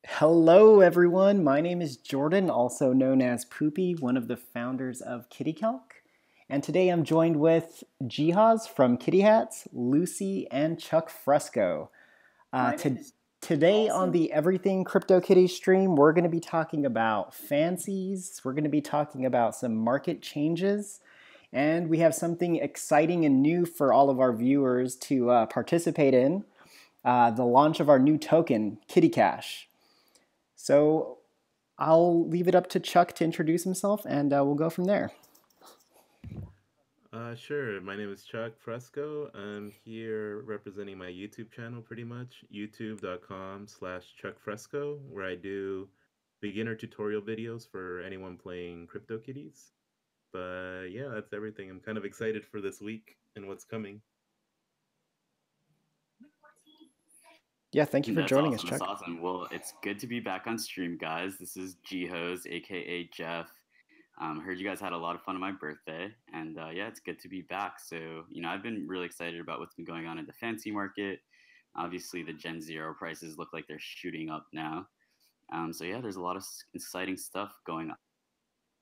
Hello, everyone. My name is Jordan, also known as Poopie, one of the founders of Kittycash. And today I'm joined with JiHoz from Kitty Hats, Lucy, and Chuck Fresco. Today on the Everything CryptoKitties stream, we're going to be talking about fancies. We're going to be talking about some market changes. And we have something exciting and new for all of our viewers to participate in the launch of our new token, Kittycash. So I'll leave it up to Chuck to introduce himself, and we'll go from there. Sure. My name is Chuck Fresco. I'm here representing my YouTube channel pretty much, youtube.com/Chuck Fresco, where I do beginner tutorial videos for anyone playing CryptoKitties. But yeah, that's everything. I'm kind of excited for this week and what's coming. Yeah, thank you for That's joining us, awesome. That's Chuck. awesome. Well, it's good to be back on stream, guys. This is JiHoz, aka Jeff. Heard you guys had a lot of fun on my birthday, and yeah, it's good to be back. So, I've been really excited about what's been going on in the fancy market. Obviously, the Gen Zero prices look like they're shooting up now. So yeah, there's a lot of exciting stuff going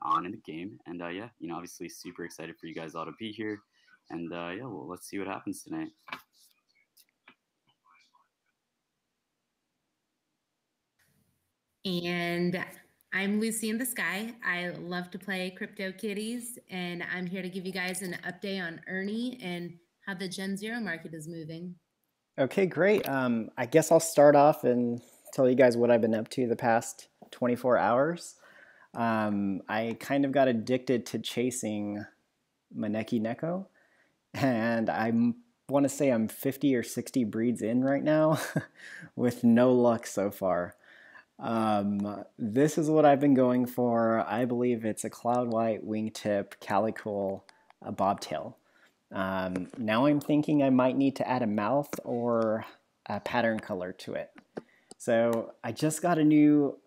on in the game, and yeah, obviously super excited for you guys all to be here. And yeah, well, let's see what happens tonight. And I'm Lucy in the Sky. I love to play CryptoKitties, and I'm here to give you guys an update on Ernie and how the Gen Zero market is moving. Okay, great. I guess I'll start off and tell you guys what I've been up to the past 24 hours. I kind of got addicted to chasing Maneki Neko, and I want to say I'm 50 or 60 breeds in right now with no luck so far. This is what I've been going for. I believe it's a cloud white wingtip calico bobtail. Now I'm thinking I might need to add a mouth or a pattern color to it. So I just got a new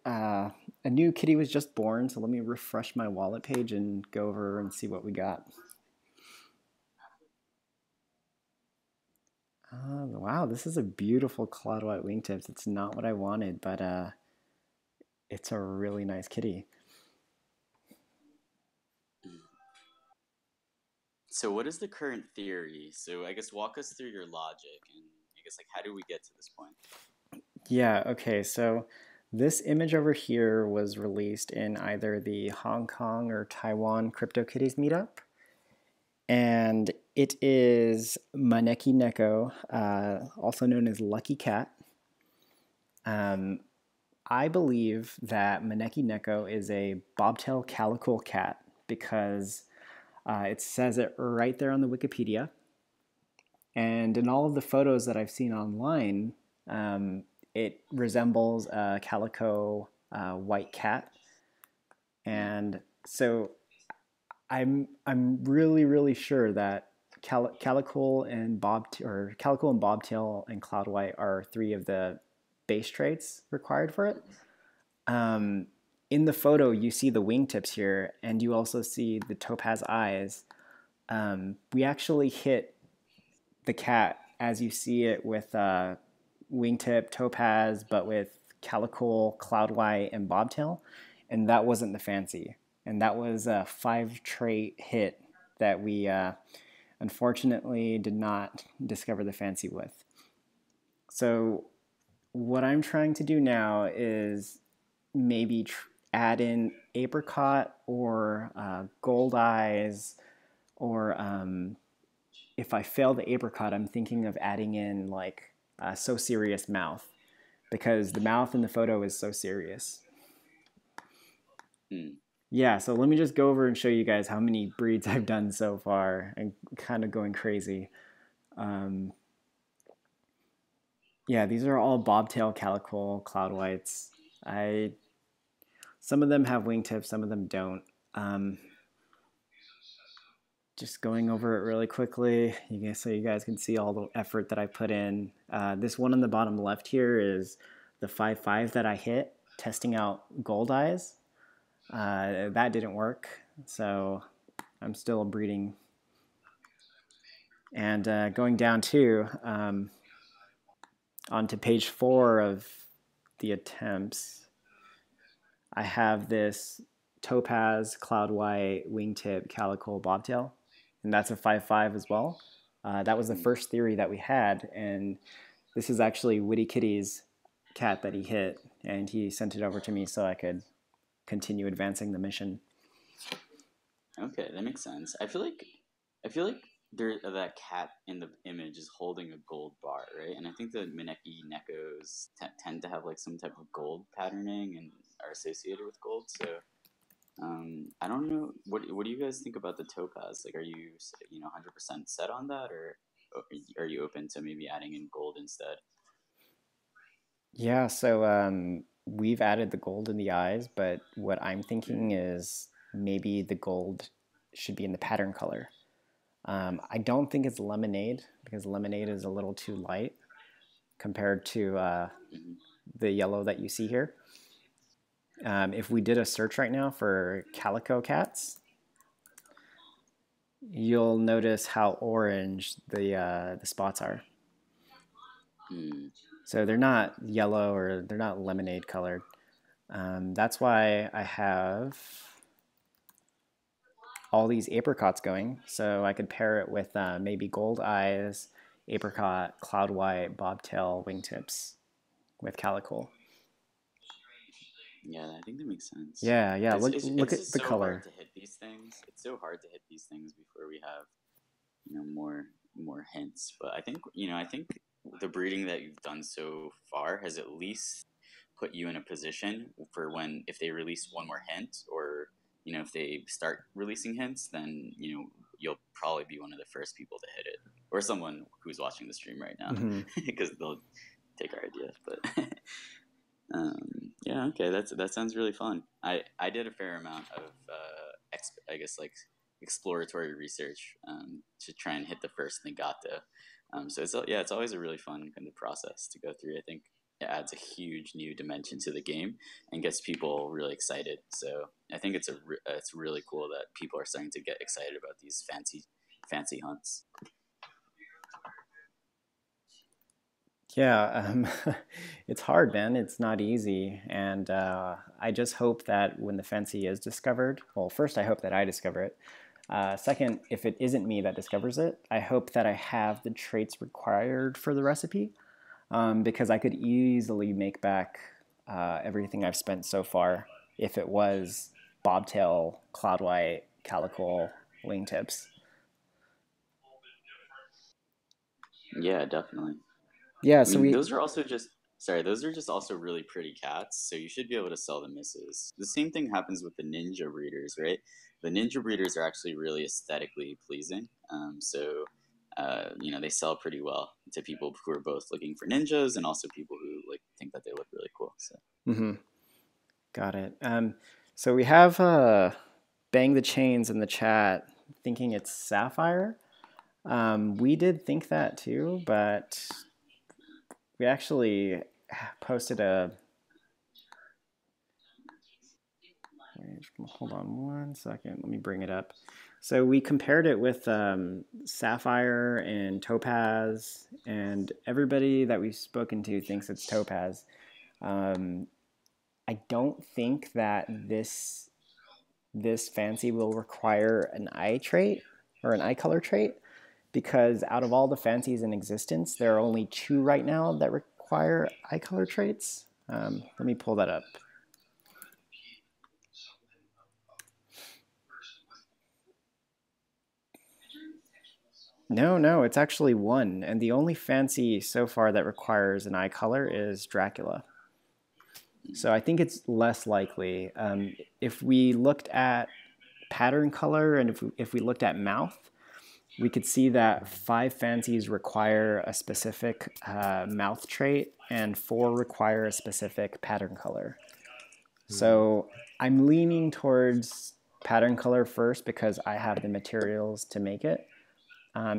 kitty was just born. So let me refresh my wallet page and go over and see what we got. Wow, this is a beautiful cloud white wingtips. It's not what I wanted, but it's a really nice kitty. So, what is the current theory? So, I guess walk us through your logic, and I guess how do we get to this point? Yeah, okay, so this image over here was released in either the Hong Kong or Taiwan CryptoKitties meetup. And it is Maneki Neko, also known as Lucky Cat. I believe that Maneki Neko is a bobtail calico cat because it says it right there on the Wikipedia. And in all of the photos that I've seen online, it resembles a calico white cat. And so I'm really sure that calico and bobtail and cloud white are three of the base traits required for it. In the photo, you see the wingtips here, and you also see the topaz eyes. We actually hit the cat as you see it with wingtip topaz, but with calico, cloud white, and bobtail, and that wasn't the fancy. And that was a 5 trait hit that we unfortunately did not discover the fancy with. So what I'm trying to do now is maybe add in apricot or gold eyes, or if I fail the apricot, I'm thinking of adding in like So Serious mouth, because the mouth in the photo is so serious. Yeah, so let me just go over and show you guys how many breeds I've done so far and kind of going crazy. Yeah, these are all bobtail calico cloud whites. Some of them have wingtips, some of them don't. Just going over it really quickly, so you guys can see all the effort that I put in. This one on the bottom left here is the 5.5 that I hit testing out gold eyes. That didn't work, so I'm still breeding. And going down to onto page 4 of the attempts, I have this topaz, cloud white, wingtip, calico, bobtail, and that's a 5/5 as well. That was the first theory that we had, and this is actually Witty Kitty's cat that he hit, and he sent it over to me so I could continue advancing the mission. Okay, that makes sense. I feel like there that cat in the image is holding a gold bar, right? And I think the Maneki Nekos tend to have like some type of gold patterning and are associated with gold. So I don't know what do you guys think about the topaz? Like, are you 100% set on that, or are you open to maybe adding in gold instead? Yeah, so we've added the gold in the eyes, but what I'm thinking is maybe the gold should be in the pattern color. I don't think it's lemonade because lemonade is a little too light compared to the yellow that you see here. If we did a search right now for calico cats, you'll notice how orange the spots are. So they're not yellow or they're not lemonade colored. That's why I have all these apricots going. So I could pair it with maybe gold eyes, apricot, cloud white, bobtail, wingtips with calico. Yeah, I think that makes sense. Yeah. Look it's at the so color. Hard to hit these things. It's so hard to hit these things before we have more hints. But I think the breeding that you've done so far has at least put you in a position for when if they release one more hint, or if they start releasing hints, then you'll probably be one of the first people to hit it, or someone who's watching the stream right now, because they'll take our idea. But yeah, okay, that sounds really fun. I did a fair amount of I guess like exploratory research to try and hit the first Nagata. So it's always a really fun kind of process to go through. I think it adds a huge new dimension to the game and gets people really excited. So I think it's really cool that people are starting to get excited about these fancy hunts. Yeah, it's hard, man. It's not easy. And I just hope that when the fancy is discovered, well, first, I hope that I discover it. Second, if it isn't me that discovers it, I hope that I have the traits required for the recipe, because I could easily make back everything I've spent so far if it was bobtail, cloud white, calico, wingtips. Yeah, definitely. Yeah, I mean, those are just also really pretty cats, so you should be able to sell the misses. The same thing happens with the ninja breeders, right? The ninja breeders are actually really aesthetically pleasing, so they sell pretty well to people who are both looking for ninjas and also people who like think that they look really cool. So. Got it. So we have Bang the Chains in the chat thinking it's Sapphire. We did think that too, but we actually posted a... Hold on one second. Let me bring it up. So we compared it with Sapphire and Topaz, and everybody that we've spoken to thinks it's Topaz. I don't think that this fancy will require an eye trait or an eye color trait, because out of all the fancies in existence, there are only 2 right now that require eye color traits. Let me pull that up. No, it's actually 1, and the only fancy so far that requires an eye color is Dracula. So I think it's less likely. If we looked at pattern color and if we looked at mouth, we could see that 5 fancies require a specific mouth trait and 4 require a specific pattern color. So I'm leaning towards pattern color first because I have the materials to make it.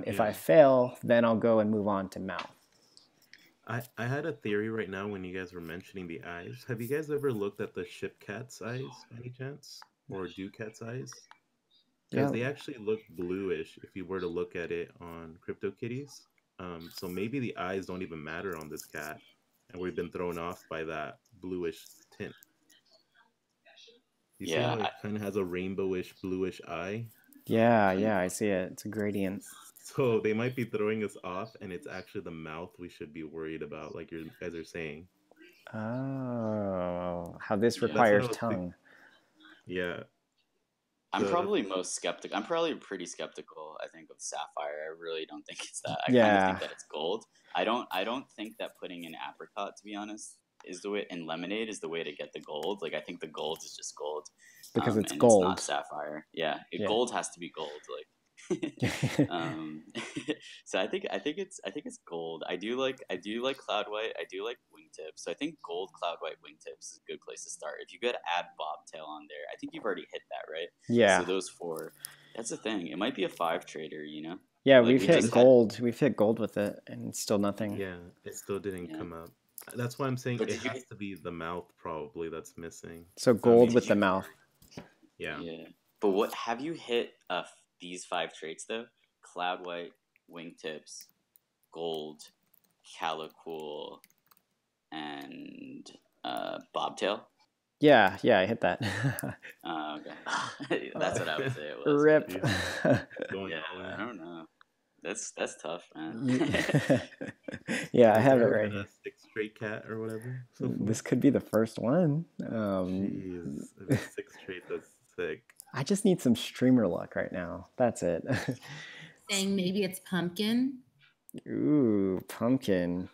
If I fail, then I'll go and move on to mouth. I had a theory right now when you guys were mentioning the eyes. Have you guys ever looked at the ship cat's eyes by any chance? Or do cat's eyes? Because they actually look bluish if you were to look at it on CryptoKitties. So maybe the eyes don't even matter on this cat. and we've been thrown off by that bluish tint. You see Yeah, how it kind of has a rainbowish bluish eye? Yeah, yeah, I see it. It's a gradient. So they might be throwing us off, and it's actually the mouth we should be worried about, like you guys are saying. Oh, how this Yeah. That's what I requires was tongue. Yeah. I'm probably most skeptical. I'm probably pretty skeptical, I think, of sapphire. I really don't think it's that. I kind of Yeah, think that it's gold. I don't think that putting in apricot, to be honest, is the way, and lemonade is the way to get the gold. Like, I think the gold is just gold. because it's and it's not gold. sapphire. Yeah, Yeah. gold has to be gold. Like, so I think it's gold. I do like cloud white. I do like wingtips. So I think gold cloud white wingtips is a good place to start. If you could add bobtail on there, I think you've already hit that, right? Yeah. So those four, that's the thing. It might be a 5 trader, you know? Yeah, Like, we've we hit just had- gold. We've hit gold with it, and it's still nothing. Yeah, it still didn't Yeah. come up. That's why I'm saying But it did you- has to be the mouth probably that's missing. So I gold mean, with the mouth. Yeah. Yeah. But what have you hit these 5 traits though? Cloud white, wingtips, gold, calicool, and bobtail. Yeah, yeah, I hit that. Okay. That's what I would say it was. Rip. Going Yeah, all in. I don't know. That's tough, man. Yeah, I have it Has there right been here. a 6 trait cat or whatever so far? This could be the first one. Jeez, if it's 6 trait, that's sick. I just need some streamer luck right now. That's it. Saying maybe it's pumpkin. Ooh, pumpkin.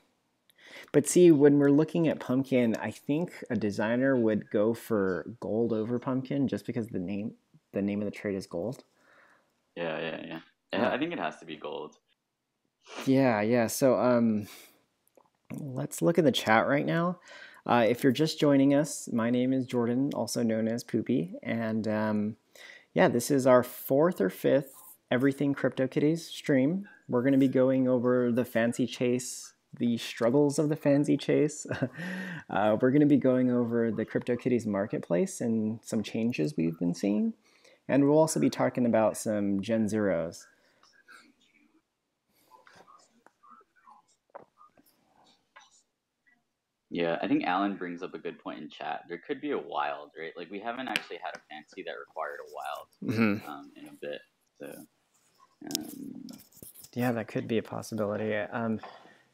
But see, when we're looking at pumpkin, I think a designer would go for gold over pumpkin just because the name of the trait is gold. Yeah. I think it has to be gold. Yeah. So let's look at the chat right now. If you're just joining us, my name is Jordan, also known as Poopie, and yeah, this is our 4th or 5th Everything CryptoKitties stream. We're going to be going over the fancy chase, the struggles of the fancy chase. We're going to be going over the CryptoKitties marketplace and some changes we've been seeing. And we'll also be talking about some Gen Zeros. Yeah, I think Alan brings up a good point in chat. There could be a wild, right? Like, we haven't actually had a fancy that required a wild in a bit. So, yeah, that could be a possibility.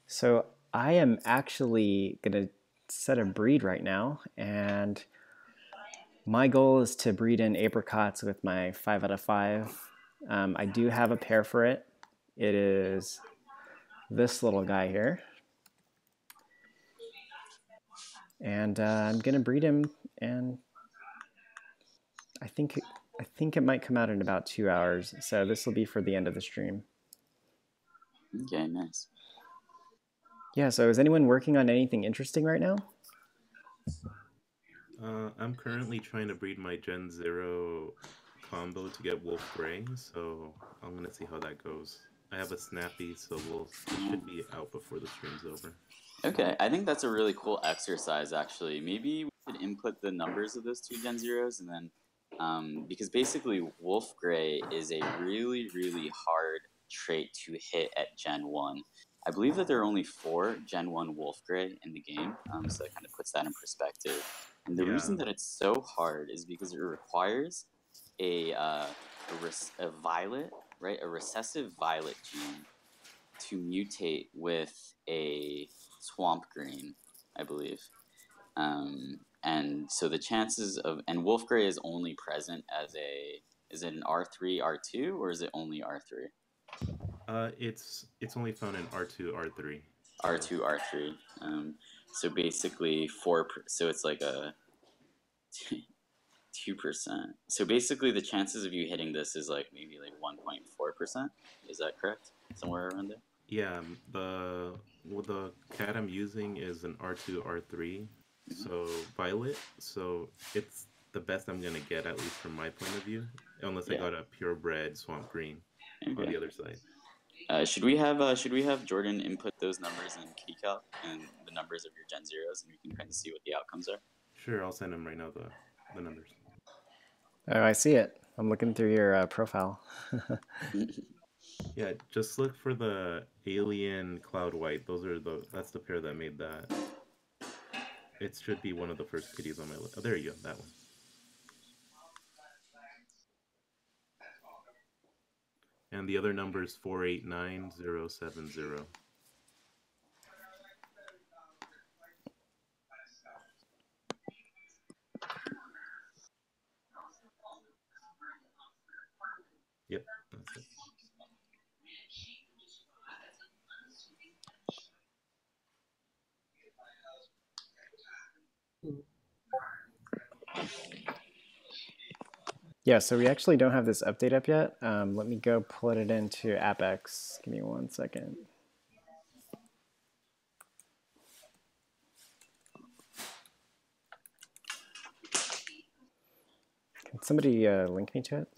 So I am actually going to set a breed right now, and my goal is to breed in apricots with my 5 out of 5. I do have a pair for it. It is this little guy here. And I'm going to breed him, and I think it might come out in about 2 hours. So this will be for the end of the stream. okay, nice. Yeah, so is anyone working on anything interesting right now? I'm currently trying to breed my Gen Zero combo to get Wolf Gray, so I'm gonna see how that goes. I have a Snappy, so it should be out before the stream's over. Okay, I think that's a really cool exercise, actually. Maybe we could input the numbers of those 2 Gen Zeros, and then, because basically Wolf Gray is a really, really hard trait to hit at Gen 1. I believe that there are only 4 Gen 1 Wolf Gray in the game, so that kind of puts that in perspective. And the reason that it's so hard is because it requires a violet, right? A recessive violet gene to mutate with a swamp green, I believe. And so the chances of, and Wolf Gray is only present as is it an R3, R2, or is it only R3? It's only found in R2, R3. R2, R3. So basically so it's like a 2%. So basically the chances of you hitting this is like maybe like 1.4%. Is that correct? Somewhere around there? Yeah, the cat I'm using is an R2, R3, so violet. So it's the best I'm gonna get, at least from my point of view, unless I got a purebred swamp green on the other side. Should we have Jordan input those numbers in Kittycash and the numbers of your Gen Zeros, and we can kind of see what the outcomes are? Sure, I'll send him right now the numbers. Oh, I see it. I'm looking through your profile. Yeah, just look for the alien cloud white. That's the pair that made that. It should be one of the first kitties on my list. Oh, there you go, that one. And the other number is 489070. Yep, that's it. Yeah, so we actually don't have this update up yet. Let me go put it into AppX. Give me 1 second. Can somebody link me to it?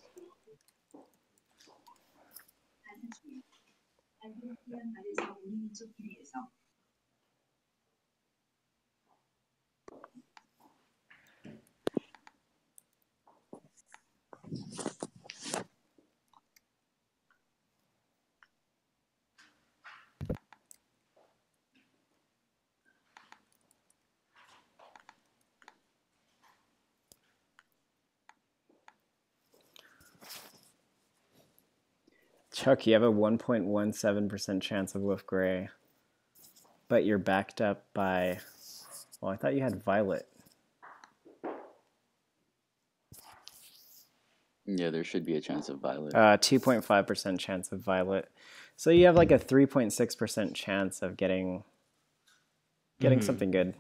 Chuck, you have a 1.17% chance of Wolf Gray, but you're backed up by, well, I thought you had Violet. Yeah, there should be a chance of Violet. 2.5% chance of Violet. So you have like a 3.6% chance of getting something good.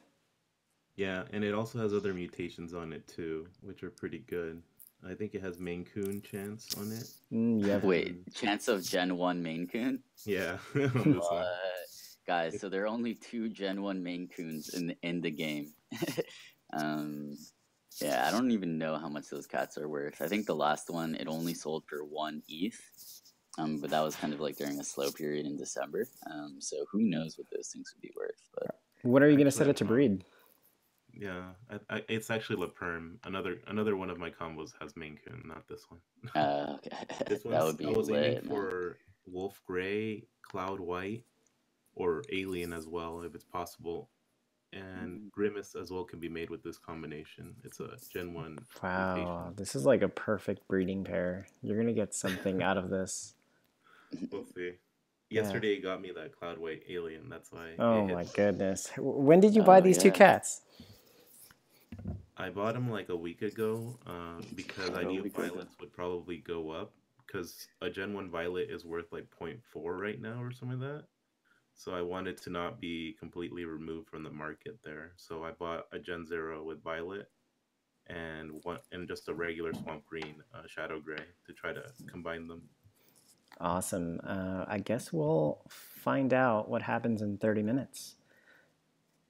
Yeah, and it also has other mutations on it too, which are pretty good. I think it has Maine Coon chance on it. Yeah. Wait, chance of Gen 1 Maine Coon? Yeah, on this one. Guys, so there are only 2 Gen 1 Maine Coons in the game. Yeah, I don't even know how much those cats are worth. I think the last one, it only sold for 1 ETH. But that was kind of like during a slow period in December. So who knows what those things would be worth. But what are you going to set it to breed? Yeah, it's actually La Perm. Another one of my combos has Maine Coon, not this one. Okay. This one That would be I was lit, aiming for Wolf Gray, Cloud White, or Alien as well, if it's possible. And Grimace as well can be made with this combination. It's a Gen 1 Wow, mutation. this is like a perfect breeding pair. You're going to get something out of this. We'll see. Yesterday it got me that Cloud White Alien. That's why. Oh my goodness. When did you buy these 2 cats? I bought them like a week ago because I knew Violets would probably go up because a Gen 1 Violet is worth like 0.4 right now or something like that. So I wanted to not be completely removed from the market there. So I bought a Gen 0 with Violet and just a regular Swamp Green Shadow Gray to try to combine them. Awesome. I guess we'll find out what happens in 30 minutes.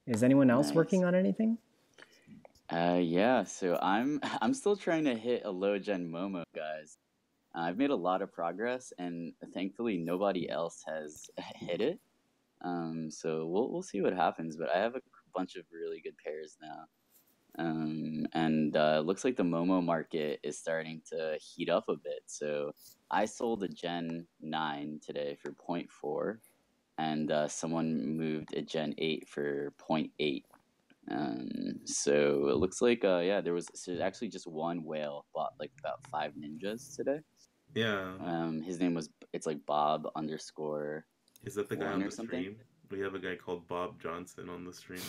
Is anyone else working on anything? Yeah, so I'm still trying to hit a low gen Momo, guys. I've made a lot of progress, and thankfully nobody else has hit it. So we'll see what happens. But I have a bunch of really good pairs now, and it looks like the Momo market is starting to heat up a bit. So I sold a Gen 9 today for 0.4, and someone moved a Gen 8 for 0.8. So it looks like there's actually just one whale bought like about 5 ninjas today. Yeah. His name it's like Bob _ Is that the guy on the stream? We have a guy called Bob Johnson on the stream.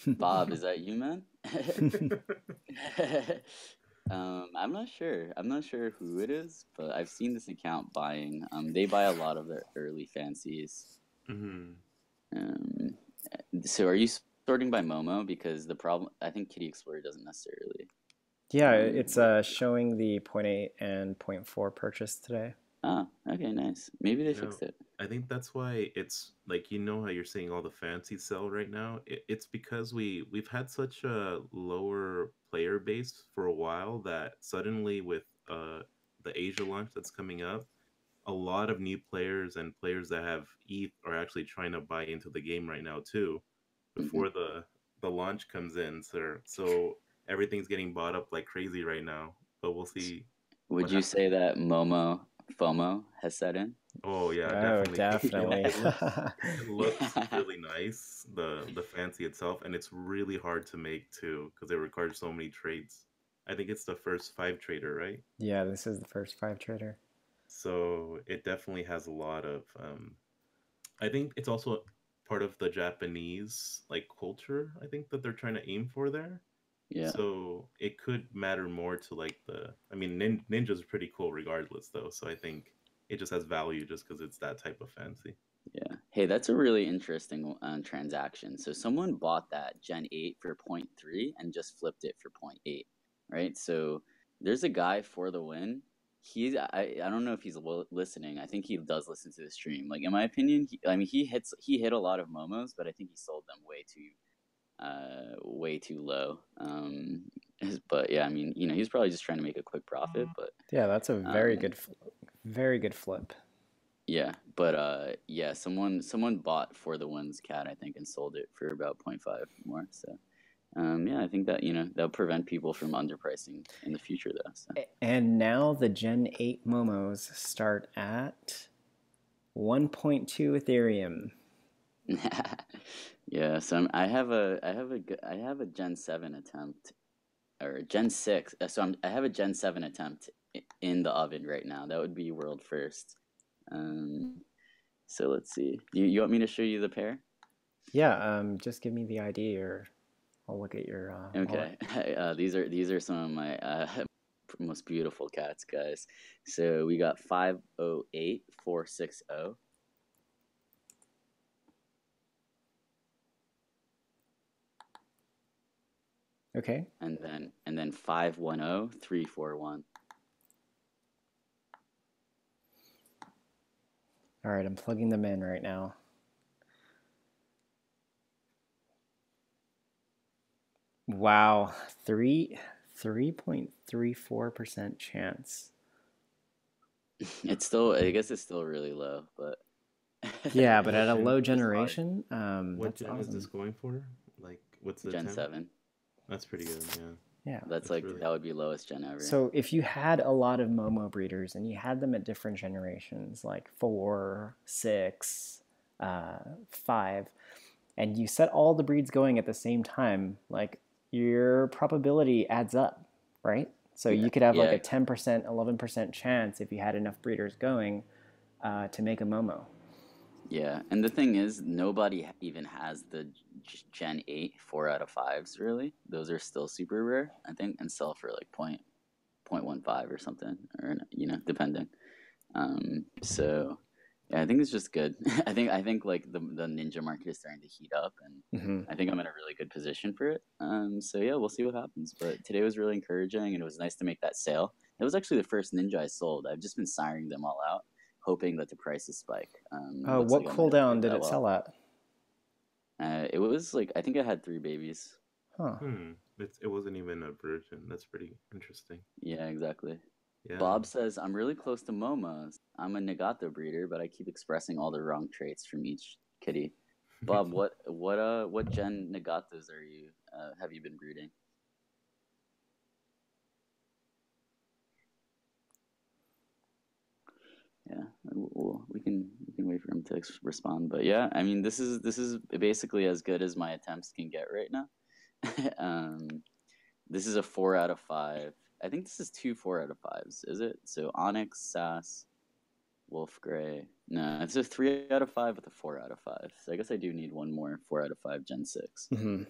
Bob, is that you, man? I'm not sure. I'm not sure who it is, but I've seen this account buying. They buy a lot of the early fancies. So are you sorting by Momo? Because the problem, I think Kitty Explorer doesn't necessarily. Yeah, it's showing the 0.8 and 0.4 purchase today. Ah, okay, nice. Maybe they fixed it. I think that's why it's like, you know how you're seeing all the fancy sell right now? It's because we've had such a lower player base for a while that suddenly with the Asia launch that's coming up, a lot of new players and players that have ETH are actually trying to buy into the game right now too, before the launch comes in. So everything's getting bought up like crazy right now, but we'll see. Would you say that FOMO has set in? Oh yeah, Oh, definitely. definitely. It looks really nice, the fancy itself, and it's really hard to make too because it requires so many traits. I think it's the first 5 trader, right? Yeah, this is the first 5 trader. So it definitely has a lot of I think it's also part of the Japanese like culture, I think that they're trying to aim for there. Yeah. So it could matter more to like the I mean ninja's pretty cool regardless though, so I think it just has value just because it's that type of fancy. Yeah. Hey, that's a really interesting transaction. So someone bought that Gen 8 for 0.3 and just flipped it for 0.8, right? So there's a guy for the win. I don't know if he's listening. I think he does listen to the stream. Like in my opinion, he hit a lot of momos, but I think he sold them way too low. But yeah, I mean, he's probably just trying to make a quick profit, but Yeah, that's a very good flip. yeah, but yeah, someone bought for the wins cat, I think, and sold it for about 0.5 more. So yeah, I think that that'll prevent people from underpricing in the future though. So. And now the Gen 8 Momos start at 1.2 Ethereum. Yeah, so I have a Gen 7 attempt or Gen 6. So I have a Gen 7 attempt in the oven right now. That would be world first. So let's see. You want me to show you the pair? Yeah, just give me the ID or I'll look at your Okay. These are some of my most beautiful cats, guys. So we got 508460. Okay. And then 510341. All right, I'm plugging them in right now. Wow, 3.34% chance. I guess it's still really low, but yeah, but at a low it's hard. generation, What that's gen awesome. is this going for? Like, what's the Gen temp? 7. That's pretty good. Yeah. Yeah. That's like really... that would be lowest gen ever. So if you had a lot of Momo breeders and you had them at different generations, like 4, 6, 5, and you set all the breeds going at the same time, like your probability adds up, right? So you could have like a 10%, 11% chance if you had enough breeders going to make a Momo. Yeah, and the thing is, nobody even has the Gen 8 4 out of 5s, really. Those are still super rare, I think, and sell for like 0.15 or something, or depending. So yeah, I think it's just good. I think like the ninja market is starting to heat up, and I think I'm in a really good position for it. So yeah, we'll see what happens. But today was really encouraging, and it was nice to make that sale. It was actually the first ninja I sold. I've just been siring them all out, hoping that the prices spike. What cooldown did it sell at? It was like, I think I had 3 babies. Huh. It wasn't even a virgin. That's pretty interesting. Yeah, exactly. Yeah. Bob says, I'm really close to Momos. I'm a Nagato breeder, but I keep expressing all the wrong traits from each kitty. Bob, what gen Nagatos are you have you been breeding? Yeah, we can wait for him to respond. But yeah, I mean, this is basically as good as my attempts can get right now. This is a 4 out of 5. I think this is 2 4 out of 5s, is it? So Onyx, Sass, Wolf Gray. No, it's a 3 out of 5 with a 4 out of 5. So I guess I do need one more 4 out of 5 Gen 6. And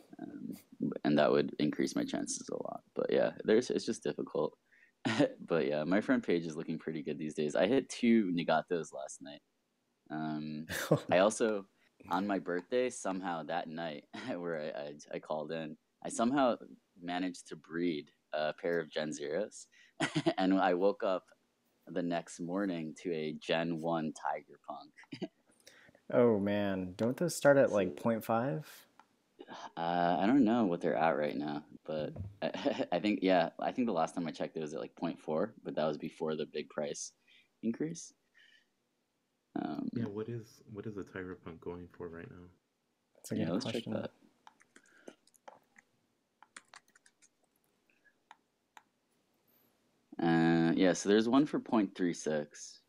that would increase my chances a lot. But yeah, it's just difficult. But yeah, my front page is looking pretty good these days. I hit 2 Nagatos last night. I also, on my birthday, somehow that night where I called in, I somehow managed to breed a pair of Gen Zeros. And I woke up the next morning to a Gen 1 Tiger Punk. Oh man, don't those start at like 0.5? I don't know what they're at right now, but I think the last time I checked it was at like 0.4, but that was before the big price increase. Yeah, what is the Tiger Punk going for right now? That's a good let's question. check that. Yeah, so there's one for 0.36.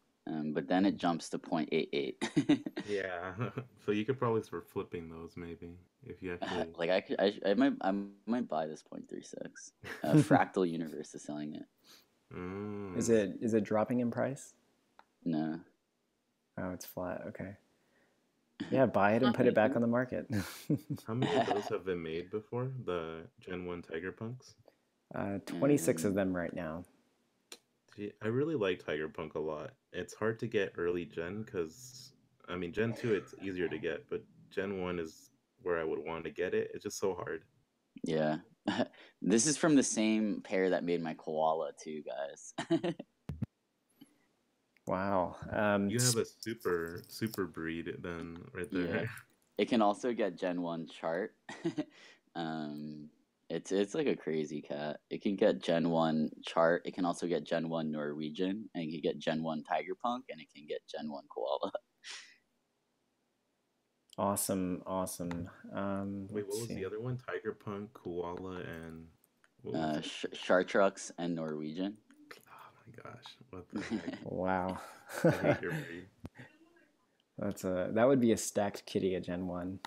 but then it jumps to 0.88. Yeah, so you could probably start flipping those maybe if you actually. Like I might buy this 0.36. Fractal Universe is selling it. Is Mm. it dropping in price? No. Oh, it's flat. Okay. Yeah, buy it and put it back on the market. How many of those have been made before? The Gen 1 Tiger Punks? 26 of them right now. Gee, I really like Tiger Punk a lot. It's hard to get early Gen because, I mean, Gen 2 it's easier to get, but Gen 1 is where I would want to get it. It's just so hard. Yeah. This is from the same pair that made my koala too, guys. Wow. You have a super breed then right Yeah. there. It can also get Gen 1 chart. It's like a crazy cat. It can get Gen 1 chart. It can also get Gen 1 Norwegian, and it can get Gen 1 Tiger Punk, and it can get Gen 1 Koala. Awesome. Wait, what Let's was see. the other one? Tiger Punk, Koala, and what was it? Chartreuse and Norwegian. Oh my gosh, what the heck? Wow. I hate your breed. That would be a stacked kitty at Gen 1.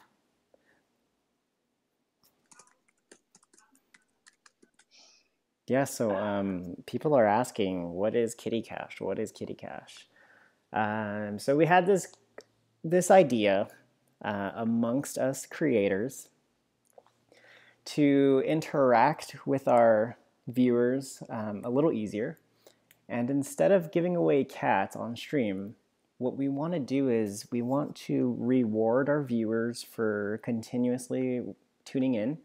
Yeah, so people are asking, what is Kittycash? What is Kittycash? So we had this idea amongst us creators to interact with our viewers a little easier. And instead of giving away cats on stream, what we want to do is we want to reward our viewers for continuously tuning in.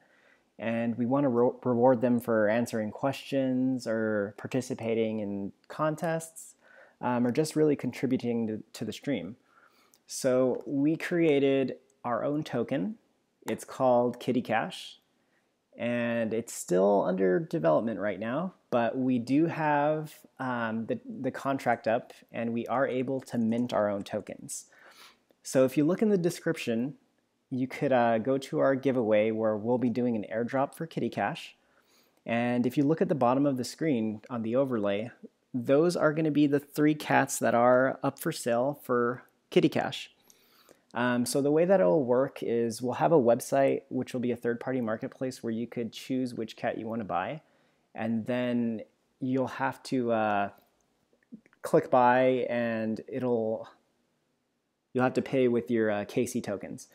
And we want to reward them for answering questions or participating in contests or just really contributing to the stream. So we created our own token. It's called Kittycash, and it's still under development right now, but we do have the contract up, and we are able to mint our own tokens. So if you look in the description, you could go to our giveaway where we'll be doing an airdrop for Kittycash. And if you look at the bottom of the screen on the overlay, those are going to be the 3 cats that are up for sale for Kittycash. So the way that it'll work is we'll have a website, which will be a third-party marketplace where you could choose which cat you want to buy. And then you'll have to click buy, and you'll have to pay with your KC tokens.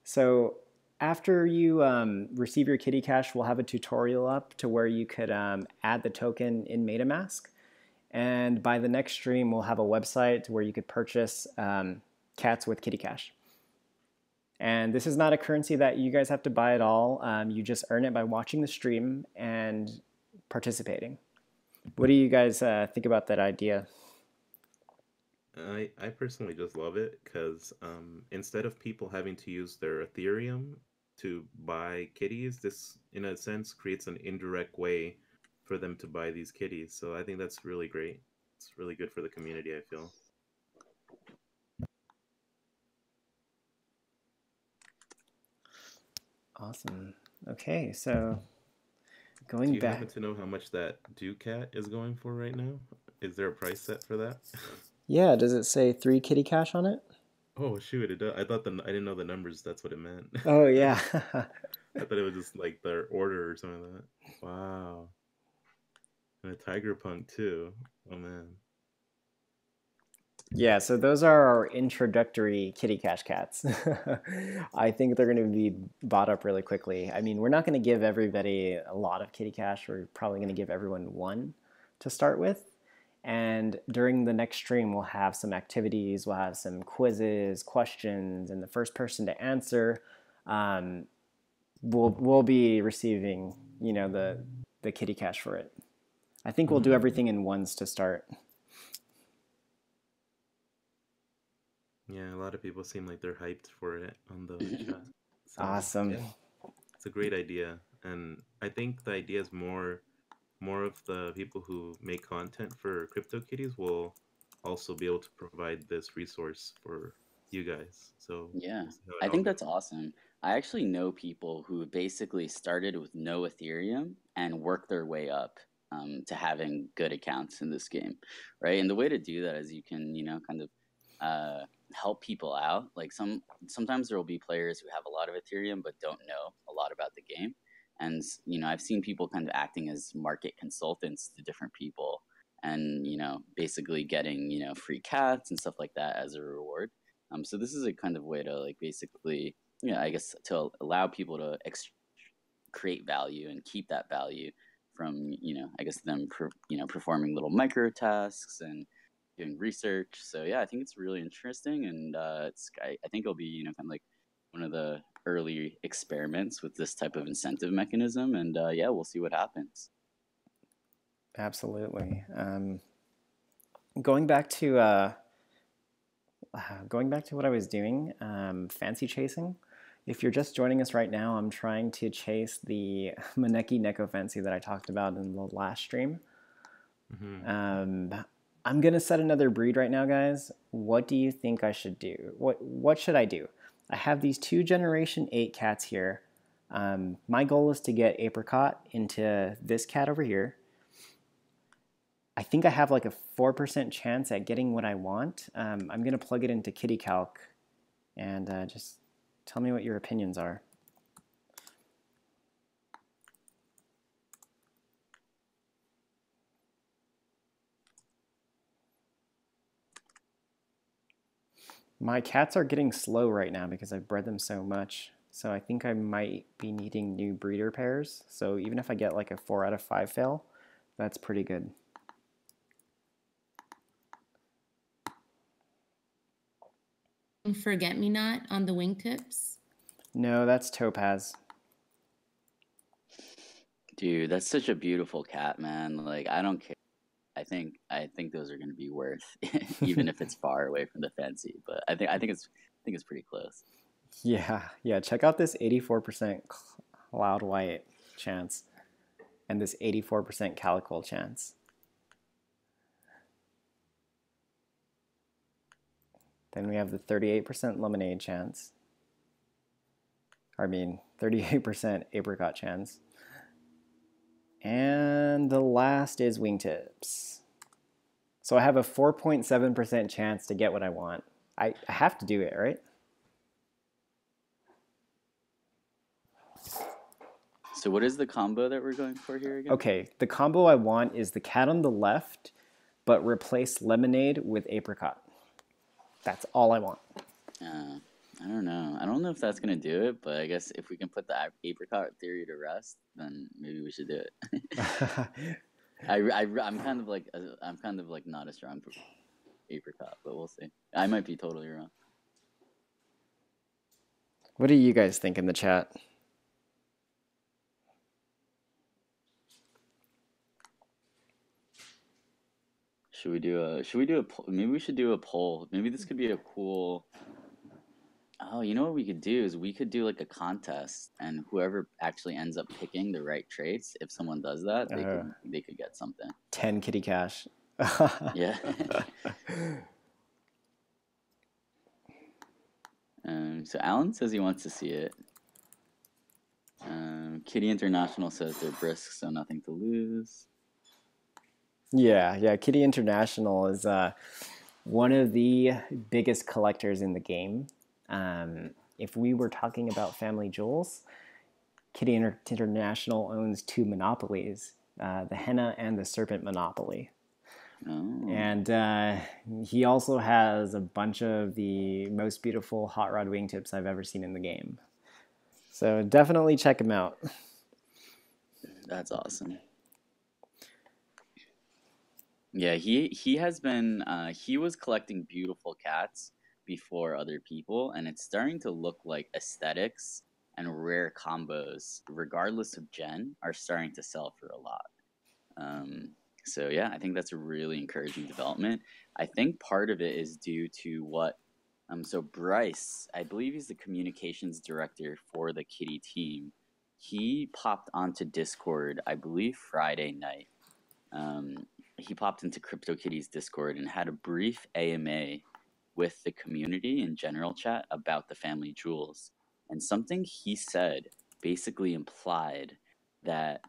So after you receive your Kittycash, we'll have a tutorial up to where you could add the token in MetaMask. And by the next stream, we'll have a website where you could purchase cats with Kittycash. And this is not a currency that you guys have to buy at all. You just earn it by watching the stream and participating. What do you guys think about that idea? I personally just love it because instead of people having to use their Ethereum to buy kitties, this in a sense creates an indirect way for them to buy these kitties. So I think that's really great. It's really good for the community, I feel. Awesome. Okay, so Do going you back. happen to know how much that Ducat is going for right now? Is there a price set for that? Yeah, does it say 3 Kittycash on it? Oh shoot! It does. I didn't know the numbers. That's what it meant. Oh yeah. I thought it was just like their order or something like that. Wow. And a Tiger Punk too. Oh man. Yeah, so those are our introductory Kittycash cats. I think they're going to be bought up really quickly. I mean, we're not going to give everybody a lot of Kittycash. We're probably going to give everyone 1 to start with. And during the next stream, we'll have some activities, we'll have some quizzes, questions, and the first person to answer will be receiving, the Kittycash for it. I think we'll do everything in ones to start. Yeah, a lot of people seem like they're hyped for it on the chat. So, Awesome. yeah, it's a great idea, and I think the idea is more of the people who make content for CryptoKitties will also be able to provide this resource for you guys. So Yeah, we'll see how it I all think goes. that's awesome. I actually know people who basically started with no Ethereum and worked their way up to having good accounts in this game, right? And the way to do that is you can, kind of help people out. Like sometimes there will be players who have a lot of Ethereum but don't know a lot about the game. And, I've seen people kind of acting as market consultants to different people and, basically getting, free cats and stuff like that as a reward. So this is a kind of way to like basically, I guess to allow people to create value and keep that value from, I guess them, performing little micro tasks and doing research. So yeah, I think it's really interesting, and I think it'll be, kind of like one of the early experiments with this type of incentive mechanism, and yeah, we'll see what happens. Absolutely. Going back to what I was doing, fancy chasing. If you're just joining us right now, I'm trying to chase the Maneki Neko fancy that I talked about in the last stream. I'm gonna set another breed right now, guys. What do you think I should do? What should I do? I have these 2 Generation 8 cats here. My goal is to get Apricot into this cat over here. I think I have like a 4% chance at getting what I want. I'm going to plug it into Kittycalc and just tell me what your opinions are. My cats are getting slow right now because I've bred them so much. So I think I might be needing new breeder pairs. So even if I get like a 4 out of 5 fail, that's pretty good. Forget-me-not on the wingtips? No, that's Topaz. Dude, that's such a beautiful cat, man. Like, I don't care. I think those are going to be worth, even if it's far away from the fancy. But I think it's pretty close. Yeah. Check out this 84% cloud white chance, and this 84% calico chance. Then we have the 38% lemonade chance. I mean, 38% apricot chance. And the last is wingtips. So I have a 4.7% chance to get what I want. I have to do it, right? So what is the combo that we're going for here again? Okay, the combo I want is the cat on the left, but replace lemonade with apricot. That's all I want. I don't know. I don't know if that's gonna do it, but I guess if we can put the apricot theory to rest, then maybe we should do it. I'm kind of like not a strong apricot, but we'll see. I might be totally wrong. What do you guys think in the chat? Should we do a poll? Maybe we should do a poll. Maybe this could be a cool. Oh, you know what we could do is we could do like a contest, and whoever actually ends up picking the right traits, if someone does that, they could get something. 10 Kittycash. Yeah. So Alan says he wants to see it. Kitty International says they're brisk, so nothing to lose. Yeah. Kitty International is one of the biggest collectors in the game. If we were talking about family jewels, Kitty International owns 2 monopolies, the henna and the serpent monopoly. Oh. And he also has a bunch of the most beautiful hot rod wingtips I've ever seen in the game. So definitely check him out. That's awesome. Yeah, he has been he was collecting beautiful cats before other people, and it's starting to look like aesthetics and rare combos, regardless of gen, are starting to sell for a lot. So yeah, I think that's a really encouraging development. I think part of it is due to what so Bryce, I believe he's the communications director for the Kitty team. He popped onto Discord, I believe Friday night. He popped into CryptoKitties Discord and had a brief AMA with the community in general chat about the family jewels. And something he said basically implied that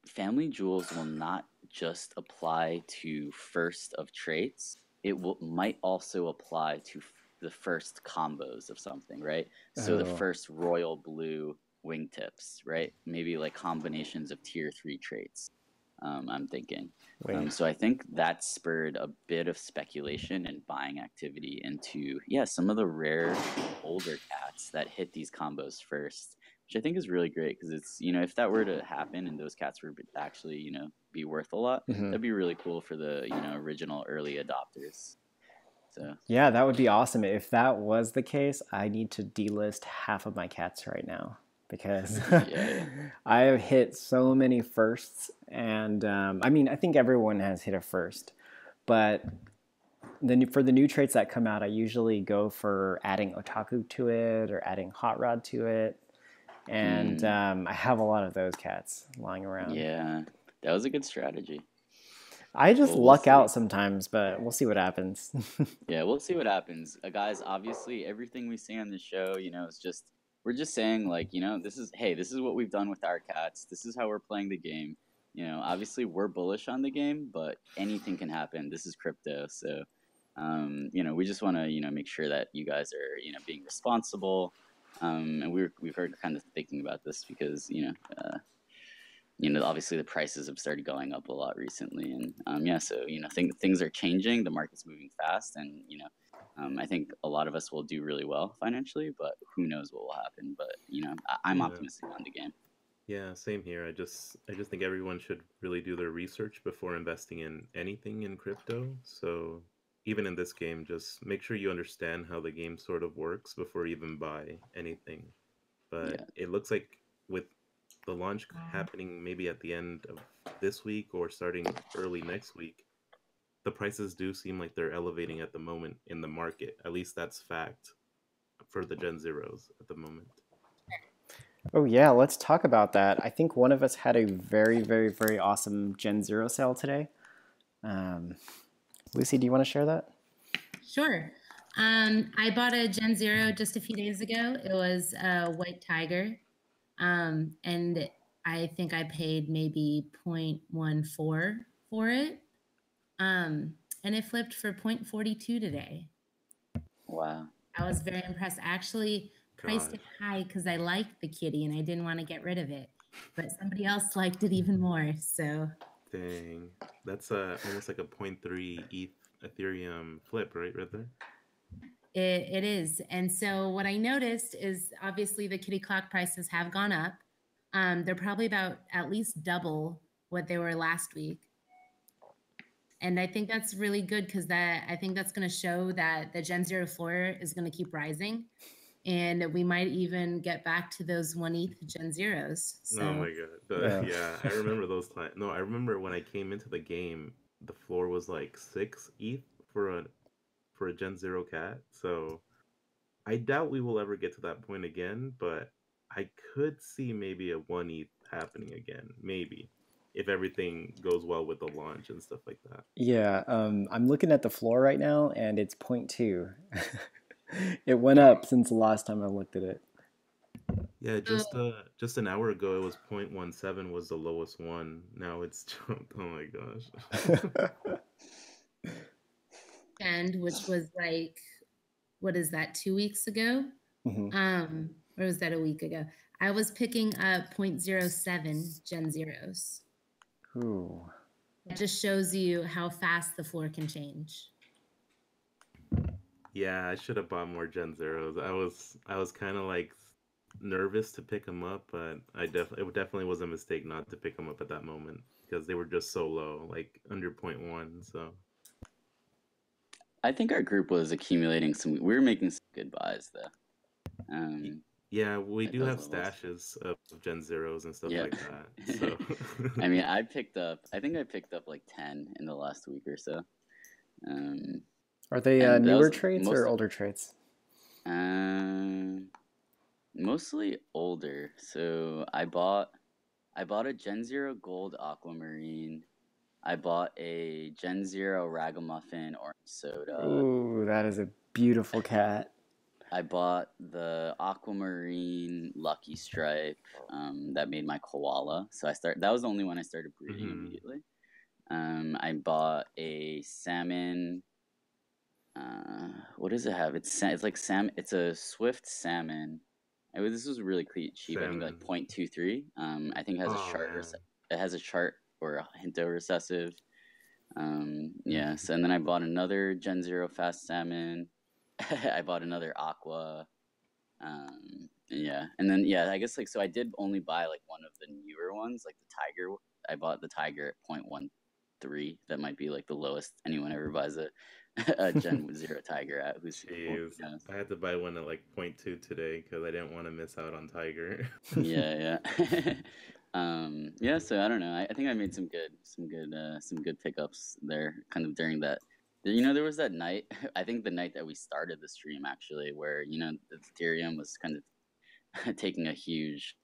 family jewels will not just apply to first of traits. It might also apply to the first combos of something, right? So the first royal blue wingtips, right? Maybe like combinations of tier 3 traits. I'm thinking. So I think that spurred a bit of speculation and buying activity into, some of the rare older cats that hit these combos first, which I think is really great because it's, if that were to happen and those cats were actually, be worth a lot, that'd be really cool for the, original early adopters. So yeah, that would be awesome. If that was the case, I need to delist half of my cats right now because I have hit so many firsts. And I mean, I think everyone has hit a first, but then for the new traits that come out, I usually go for adding otaku to it or adding hot rod to it. And I have a lot of those cats lying around. Yeah, that was a good strategy. I just luck out sometimes, but we'll see what happens. Yeah, we'll see what happens. Guys, obviously, everything we say on the show, is just, we're just saying, like, this is what we've done with our cats. This is how we're playing the game. Obviously, we're bullish on the game, but anything can happen. This is crypto. So, we just want to, make sure that you guys are, being responsible. And we've heard kind of thinking about this because, obviously the prices have started going up a lot recently, and so things are changing. The market's moving fast, and I think a lot of us will do really well financially, but who knows what will happen. But I'm optimistic on the game. Yeah, same here. I just think everyone should really do their research before investing in anything in crypto. So even in this game, just make sure you understand how the game sort of works before you even buy anything. But it looks like with the launch happening maybe at the end of this week or starting early next week, the prices do seem like they're elevating at the moment in the market. At least that's fact for the Gen Zeros at the moment. Oh yeah, let's talk about that. I think one of us had a very, very, very awesome Gen Zero sale today. Lucy, do you want to share that? Sure. I bought a Gen Zero just a few days ago. It was a white tiger. And I think I paid maybe 0.14 for it. And it flipped for 0.42 today. Wow. I was very impressed. I actually priced it high because I liked the kitty and I didn't want to get rid of it. But somebody else liked it even more. So dang, that's almost like a 0.3 ETH Ethereum flip, right there. It is. And so what I noticed is obviously the kitty clock prices have gone up. They're probably about at least double what they were last week. And I think that's really good because I think that's going to show that the Gen Zero floor is going to keep rising. And we might even get back to those 1 ETH Gen Zeros. So. Oh my god. Yeah, I remember those times. No, I remember when I came into the game, the floor was like 6 ETH for a Gen Zero cat. So I doubt we will ever get to that point again, but I could see maybe a 1 ETH happening again. Maybe. If everything goes well with the launch and stuff like that. Yeah, I'm looking at the floor right now, and it's 0.2. It went up since the last time I looked at it. Yeah, just an hour ago, it was 0.17 was the lowest one. Now it's jumped. Oh my gosh. And which was like, what is that, 2 weeks ago? Or was that a week ago? I was picking up 0.07 Gen Zeros. Ooh. It just shows you how fast the floor can change. Yeah, I should have bought more Gen Zeros. I was kind of like nervous to pick them up, but it definitely was a mistake not to pick them up at that moment because they were just so low, like under 0.1. So I think our group was accumulating we were making some good buys though. Yeah, we do have stashes of Gen Zeros and stuff like that. So I mean, I think I picked up like 10 in the last week or so. Are they newer traits or older traits? Mostly older. So I bought a Gen Zero Gold Aquamarine. I bought a Gen Zero Ragamuffin Orange Soda. Ooh, that is a beautiful cat. I bought the aquamarine lucky stripe that made my koala. So that was the only one I started breeding immediately. I bought a salmon. What does it have? It's like salmon. It's a swift salmon. This was really cheap. I think like 0.23. I think it has a chart. It has a chart or a hint of recessive. Yes, and then I bought another Gen Zero fast salmon. I bought another aqua. Yeah, and then I guess like so I did only buy like one of the newer ones, like the tiger. I bought the tiger at 0.13. That might be like the lowest anyone ever buys a Gen Zero tiger at. Jeez, I had to buy one at like 0.2 today because I didn't want to miss out on tiger. Yeah. Yeah. So I don't know. I think I made some good pickups there, kind of during that. There was that night. I think the night that we started the stream actually, where Ethereum was kind of taking a huge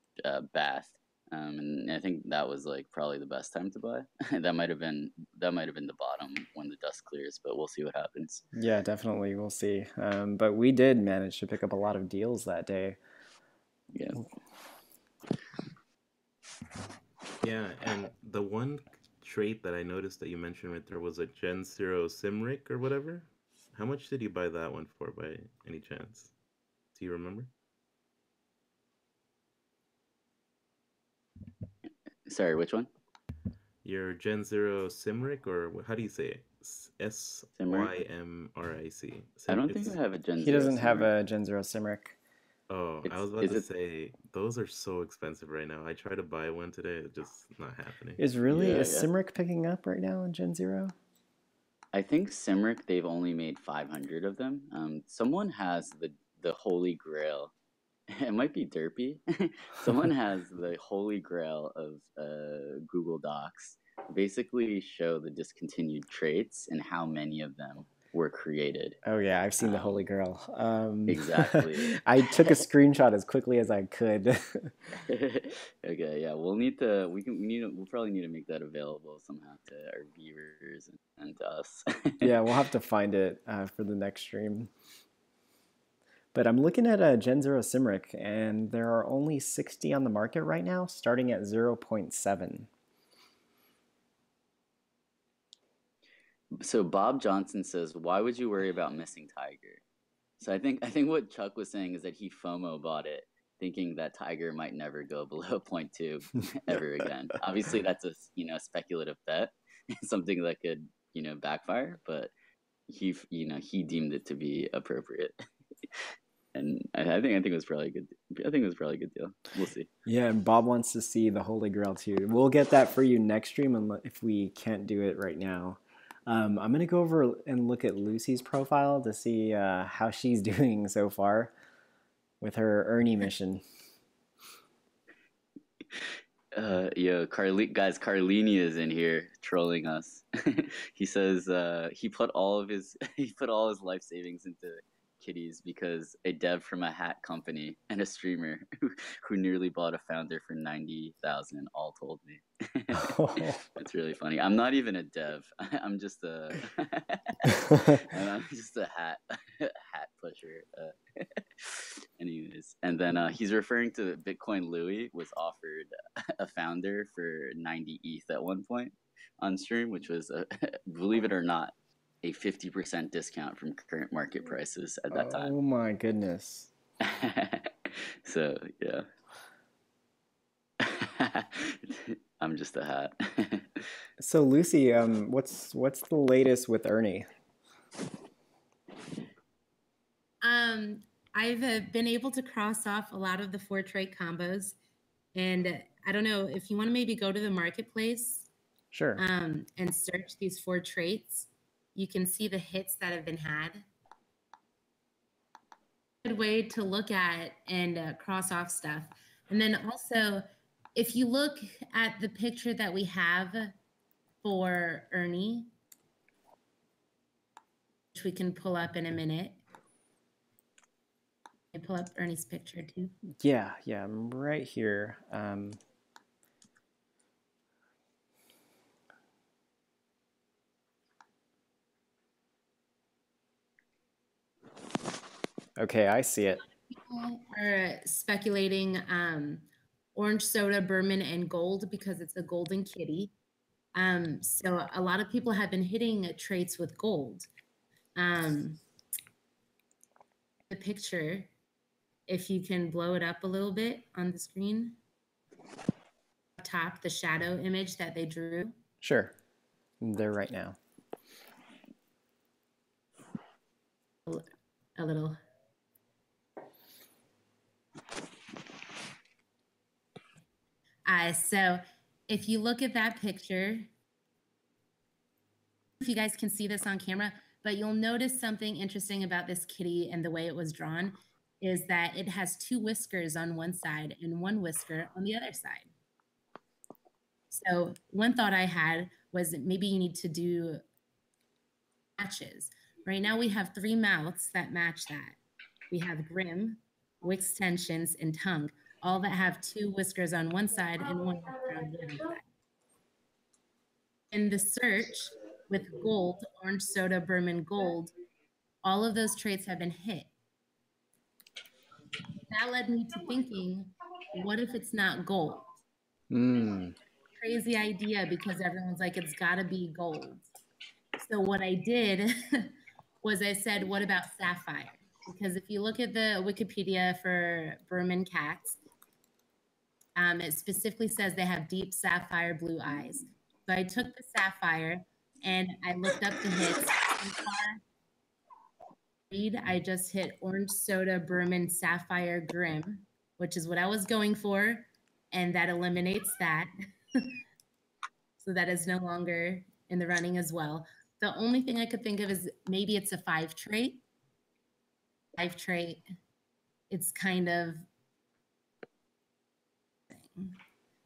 bath, and I think that was like probably the best time to buy. that might have been the bottom when the dust clears, but we'll see what happens. Yeah, definitely, we'll see. But we did manage to pick up a lot of deals that day. Yeah. Yeah, and the one trait that I noticed that you mentioned right there was a Gen Zero Simric or whatever. How much did you buy that one for by any chance? Do you remember? Sorry, which one? Your Gen Zero Simric, or how do you say it? SYMRIC. I don't think I have a Gen Zero. He doesn't have a Gen Zero Simric. Oh, I was about to say, those are so expensive right now. I tried to buy one today, it's just not happening. Is Simric picking up right now in Gen Zero? I think Simric, they've only made 500 of them. Someone has the Holy Grail. It might be Derpy. Someone has the Holy Grail of Google Docs. Basically show the discontinued traits and how many of them were created. Oh yeah, I've seen the Holy Grail. Exactly. I took a screenshot as quickly as I could. Okay, yeah, we'll probably need to make that available somehow to our viewers and to us. Yeah, we'll have to find it for the next stream. But I'm looking at Gen Zero Simric, and there are only 60 on the market right now, starting at 0.7. So Bob Johnson says, "Why would you worry about missing Tiger?" So I think what Chuck was saying is that he FOMO bought it, thinking that Tiger might never go below 0.2 ever again. Obviously, that's a speculative bet, something that could backfire, but he deemed it to be appropriate. And I think it was probably a good. I think it was probably a good deal. We'll see. Yeah, and Bob wants to see the Holy Grail too. We'll get that for you next stream, if we can't do it right now. I'm gonna go over and look at Lucy's profile to see how she's doing so far with her Ernie mission. Carlini is in here trolling us. He says he put all his life savings into kitties because a dev from a hat company and a streamer who nearly bought a founder for 90,000 all told me. That's really funny. I'm not even a dev. I'm just a hat pusher. Anyways, and then he's referring to Bitcoin Louie was offered a founder for 90 ETH at one point on stream, which was believe it or not, a 50% discount from current market prices at that time. Oh my goodness. So yeah. I'm just a hat. So Lucy, what's the latest with Ernie? I've been able to cross off a lot of the 4 trait combos, and I don't know if you want to maybe go to the marketplace. Sure. And search these 4 traits. You can see the hits that have been had. Good way to look at and cross off stuff. And then also, if you look at the picture that we have for Ernie, which we can pull up in a minute. I pull up Ernie's picture too. Yeah, I'm right here. Okay, I see it. People are speculating orange soda, Berman, and gold because it's a golden kitty. So a lot of people have been hitting traits with gold. The picture, if you can blow it up a little bit on the screen, up top, the shadow image that they drew. Sure. There right now. A little. So if you look at that picture, if you guys can see this on camera, but you'll notice something interesting about this kitty and the way it was drawn is that it has 2 whiskers on one side and 1 whisker on the other side. So one thought I had was maybe you need to do matches. Right now we have 3 mouths that match that. We have Grim, Wix tensions, and Tongue, all that have 2 whiskers on one side and 1 whisker on the other side. In the search with gold, orange soda, Berman, gold, all of those traits have been hit. That led me to thinking, what if it's not gold? Crazy idea because everyone's like, it's got to be gold. So what I did was I said, what about sapphire? Because if you look at the Wikipedia for Berman cats, it specifically says they have deep sapphire blue eyes. So I took the sapphire and I looked up the hits. I just hit orange soda, Berman, sapphire, Grim, which is what I was going for. And that eliminates that. So that is no longer in the running as well. The only thing I could think of is maybe it's a 5 trait. 5 trait, it's kind of.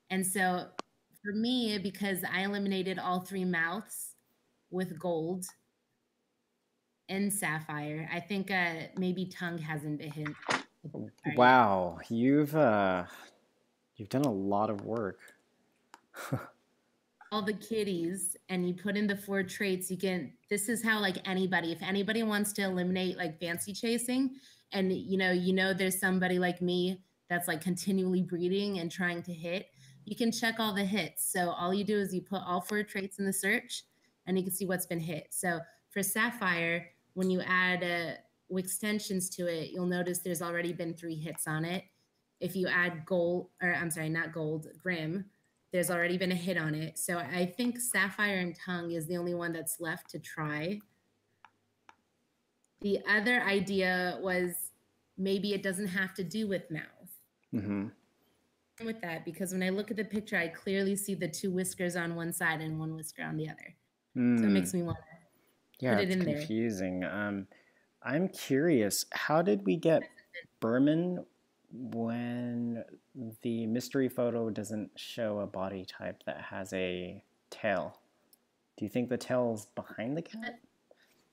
And so for me, because I eliminated all 3 mouths with gold and sapphire, I think maybe Tongue hasn't been hit. Wow, you've done a lot of work. All the kitties and you put in the 4 traits, you can, this is how like anybody, if anybody wants to eliminate like fancy chasing and you know there's somebody like me that's like continually breeding and trying to hit, you can check all the hits. So all you do is you put all 4 traits in the search and you can see what's been hit. So for sapphire, when you add extensions to it, you'll notice there's already been 3 hits on it. If you add gold, or I'm sorry, not gold, Grim, there's already been a hit on it. So I think sapphire and Tongue is the only one that's left to try. The other idea was maybe it doesn't have to do with mouth. With that, because when I look at the picture, I clearly see the 2 whiskers on one side and 1 whisker on the other. So it makes me want to put it in there. Yeah, it's confusing. I'm curious, how did we get Berman when the mystery photo doesn't show a body type that has a tail? Do you think the tail's behind the cat?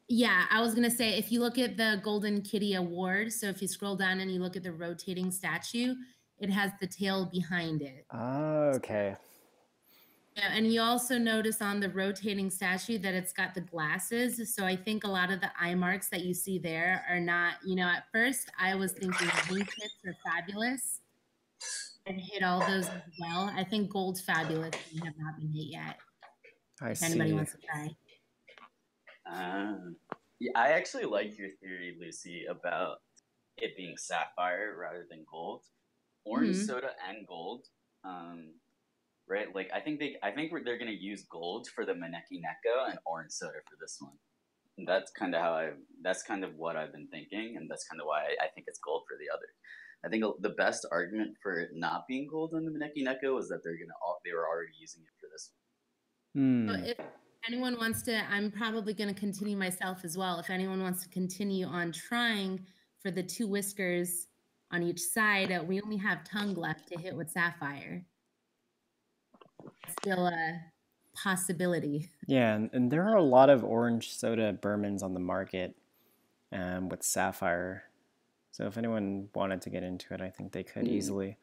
Yeah, I was going to say, if you look at the Golden Kitty Award, so if you scroll down and you look at the rotating statue, it has the tail behind it. Oh, okay. Yeah, and you also notice on the rotating statue that it's got the glasses. So I think a lot of the eye marks that you see there are not, at first I was thinking wing tips are fabulous and hit all those as well. I think gold fabulous have not been hit yet. If anybody wants to try. Yeah, I actually like your theory, Lucy, about it being sapphire rather than gold. Orange soda and gold, right? Like I think they're gonna use gold for the Maneki Neko and orange soda for this one. And that's kind of what I've been thinking, and that's kind of why I think it's gold for the other. I think the best argument for it not being gold on the Maneki Neko is that they were already using it for this one. So if anyone wants to, I'm probably going to continue myself as well. If anyone wants to continue on trying for the 2 whiskers on each side, we only have Tongue left to hit with sapphire. Still a possibility. Yeah, and there are a lot of orange soda Bermans on the market with sapphire. So if anyone wanted to get into it, I think they could easily.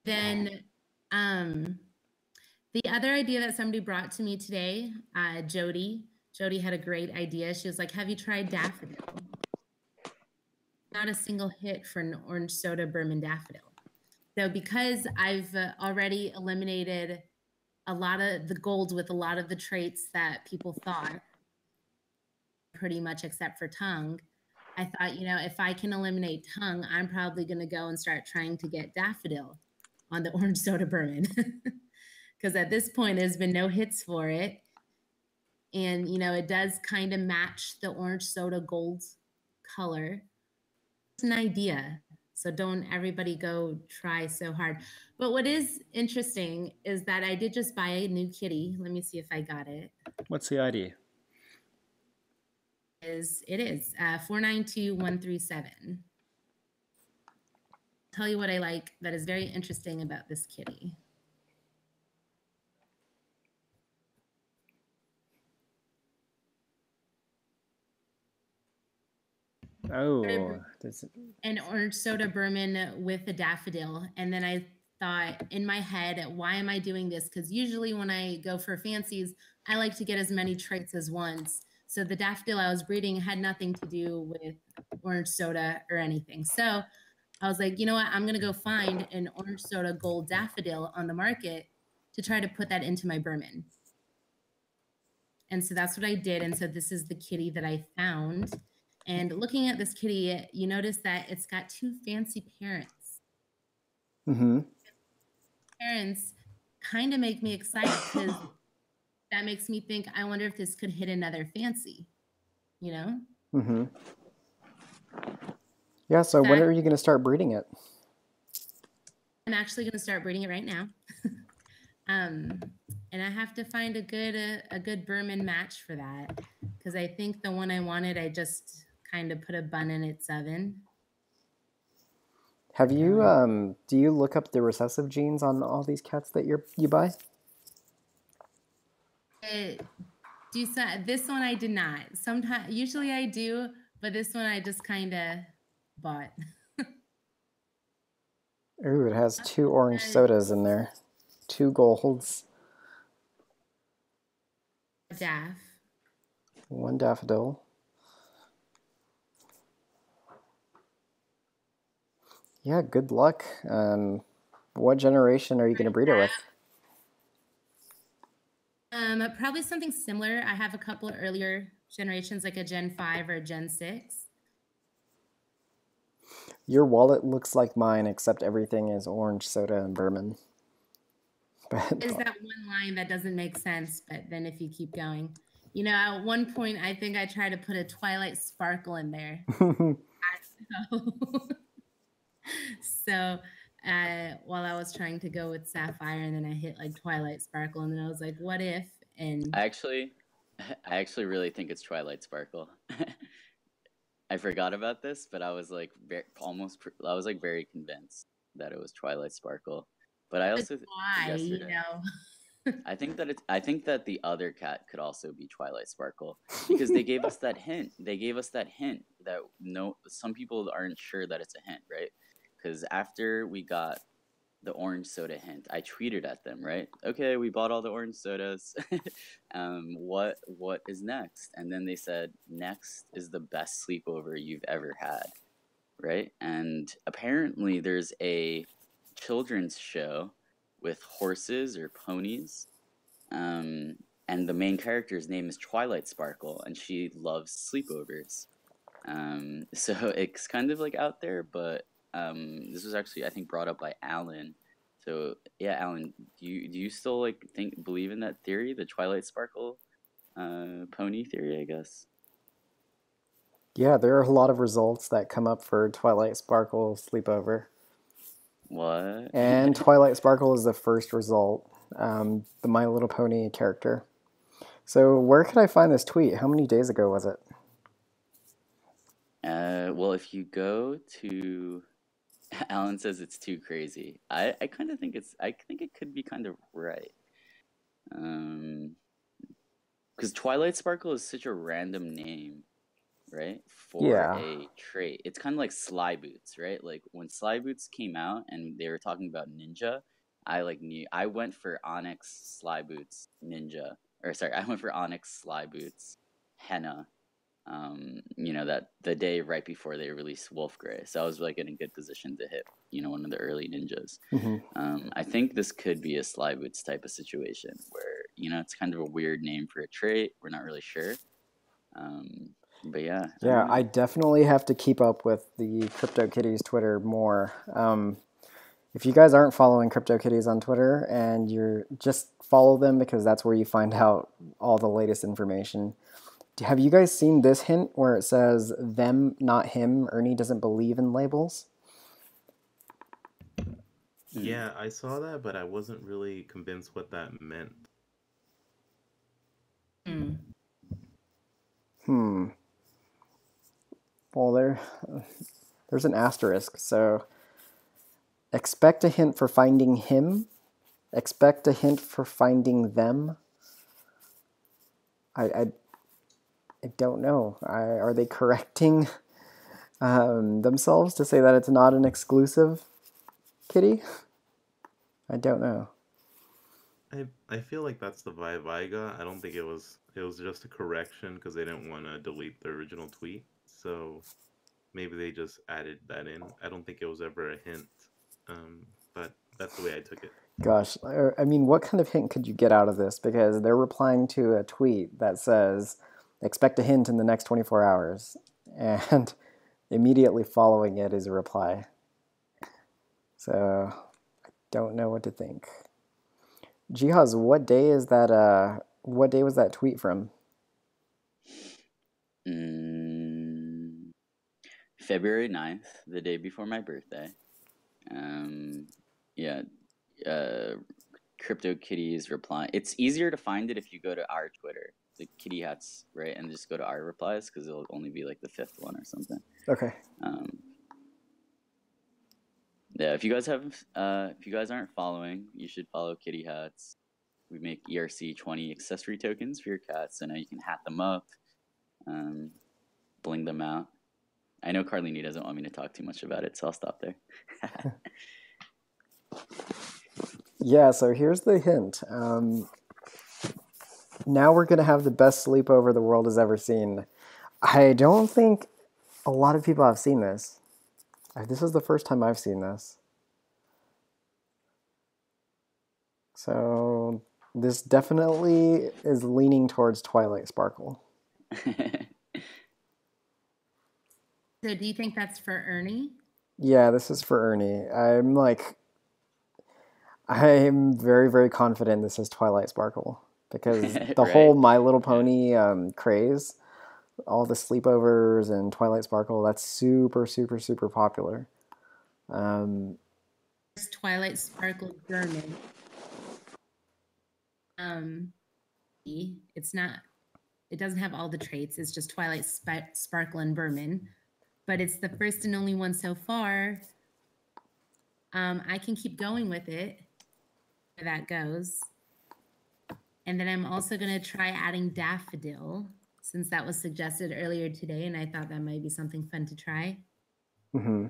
Then the other idea that somebody brought to me today, Jody had a great idea. She was like, have you tried daffodil? not a single hit for an orange soda Berman daffodil. So because I've already eliminated a lot of the golds with a lot of the traits that people thought, pretty much except for tongue, I thought, you know, if I can eliminate tongue, I'm probably going to go and start trying to get daffodil on the orange soda Berman. Because at this point, there's been no hits for it. And, you know, it does kind of match the orange soda gold color. It's an idea. So don't everybody go try so hard. But what is interesting is that I did just buy a new kitty. Let me see if I got it. What's the ID? It is 492137. Tell you what I like that is very interesting about this kitty. Oh, an orange soda Berman with a daffodil. And then I thought in my head, why am I doing this? Because usually when I go for fancies, I like to get as many traits as once. So the daffodil I was breeding had nothing to do with orange soda or anything. So I was like, you know what? I'm going to go find an orange soda gold daffodil on the market to try to put that into my Berman. And so that's what I did. And so this is the kitty that I found. And looking at this kitty, you notice that it's got two fancy parents. Mm-hmm. Parents kind of make me excited because that makes me think, I wonder if this could hit another fancy, you know? Mm-hmm. Yeah, so when are you going to start breeding it? I'm actually going to start breeding it right now. And I have to find a good Berman match for that because I think the one I wanted, I just kind of put a bun in its oven. Have you do you look up the recessive genes on all these cats that you buy? This one I did not. Usually I do, but this one I just kind of bought. Ooh, it has 2 orange sodas in there, 2 golds. Daff. 1 daffodil. Yeah, good luck. What generation are you going to breed it with? Probably something similar. I have a couple of earlier generations, like a Gen 5 or a Gen 6. Your wallet looks like mine, except everything is orange soda and Berman. Is that one line that doesn't make sense, but then if you keep going. You know, at one point, I think I tried to put a Twilight Sparkle in there. So while I was trying to go with Sapphire, and then I hit like Twilight Sparkle, and then I was like, what if? And I actually really think it's Twilight Sparkle. I forgot about this, but I was like very convinced that it was Twilight Sparkle. But I also why, you know? I think that the other cat could also be Twilight Sparkle because they gave us that hint. They gave us that hint that some people aren't sure that it's a hint, right? Because after we got the orange soda hint, I tweeted at them, right? Okay, we bought all the orange sodas. What is next? And then they said, next is the best sleepover you've ever had, right? And apparently there's a children's show with horses or ponies, and the main character's name is Twilight Sparkle, and she loves sleepovers. So it's kind of like out there, but this was actually, I think, brought up by Alan. So yeah, Alan, do you still believe in that theory, the Twilight Sparkle pony theory, I guess? Yeah, there are a lot of results that come up for Twilight Sparkle sleepover. What? And Twilight Sparkle is the first result, the My Little Pony character. So where could I find this tweet? How many days ago was it? Well, if you go to, Alan says it's too crazy. I kind of think I think it could be kind of right. Because Twilight Sparkle is such a random name, right? For a trait. It's kind of like Sly Boots, right? Like when Sly Boots came out and they were talking about Ninja, I went for Onyx Sly Boots Ninja. Or sorry, I went for Onyx Sly Boots Henna. You know, that the day right before they released Wolf Gray. So I was like in a good position to hit, you know, one of the early ninjas. I think this could be a Sly Boots type of situation where, you know, it's kind of a weird name for a trait. We're not really sure. But yeah. Yeah, I definitely have to keep up with the CryptoKitties Twitter more. If you guys aren't following CryptoKitties on Twitter, and you're just follow them because that's where you find out all the latest information. Have you guys seen this hint where it says them, not him? Ernie doesn't believe in labels. Yeah, I saw that, but I wasn't really convinced what that meant. Well, there's an asterisk, so expect a hint for finding him. Expect a hint for finding them. I don't know. Are they correcting themselves to say that it's not an exclusive kitty? I don't know. I feel like that's the vibe I got. I don't think it was just a correction because they didn't want to delete the original tweet. So maybe they just added that in. I don't think it was ever a hint. But that's the way I took it. Gosh, I mean, what kind of hint could you get out of this? Because they're replying to a tweet that says, expect a hint in the next 24 hours. And immediately following it is a reply. So I don't know what to think. JiHoz, what day is that? What day was that tweet from? February 9th, the day before my birthday. Yeah. CryptoKitties reply. It's easier to find it if you go to our Twitter, the Kitty Hats, right, and just go to our replies because it'll only be like the 5th one or something. Okay. Yeah, if you guys aren't following, you should follow Kitty Hats. We make ERC20 accessory tokens for your cats, so now you can hat them up, bling them out. I know Carlini doesn't want me to talk too much about it, so I'll stop there. Yeah, so here's the hint. Now we're going to have the best sleepover the world has ever seen. I don't think a lot of people have seen this. This is the first time I've seen this. So this definitely is leaning towards Twilight Sparkle. So do you think that's for Ernie? Yeah, this is for Ernie. I'm very, very confident this is Twilight Sparkle because the Right. whole My Little Pony craze, all the sleepovers and Twilight Sparkle, that's super, super, super popular. It's Twilight Sparkle German. It's not. It doesn't have all the traits. It's just Twilight Sparkle and Berman, but it's the first and only one so far. I can keep going with it. Where that goes. And then I'm also going to try adding Daffodil, since that was suggested earlier today, and I thought that might be something fun to try. Mm-hmm.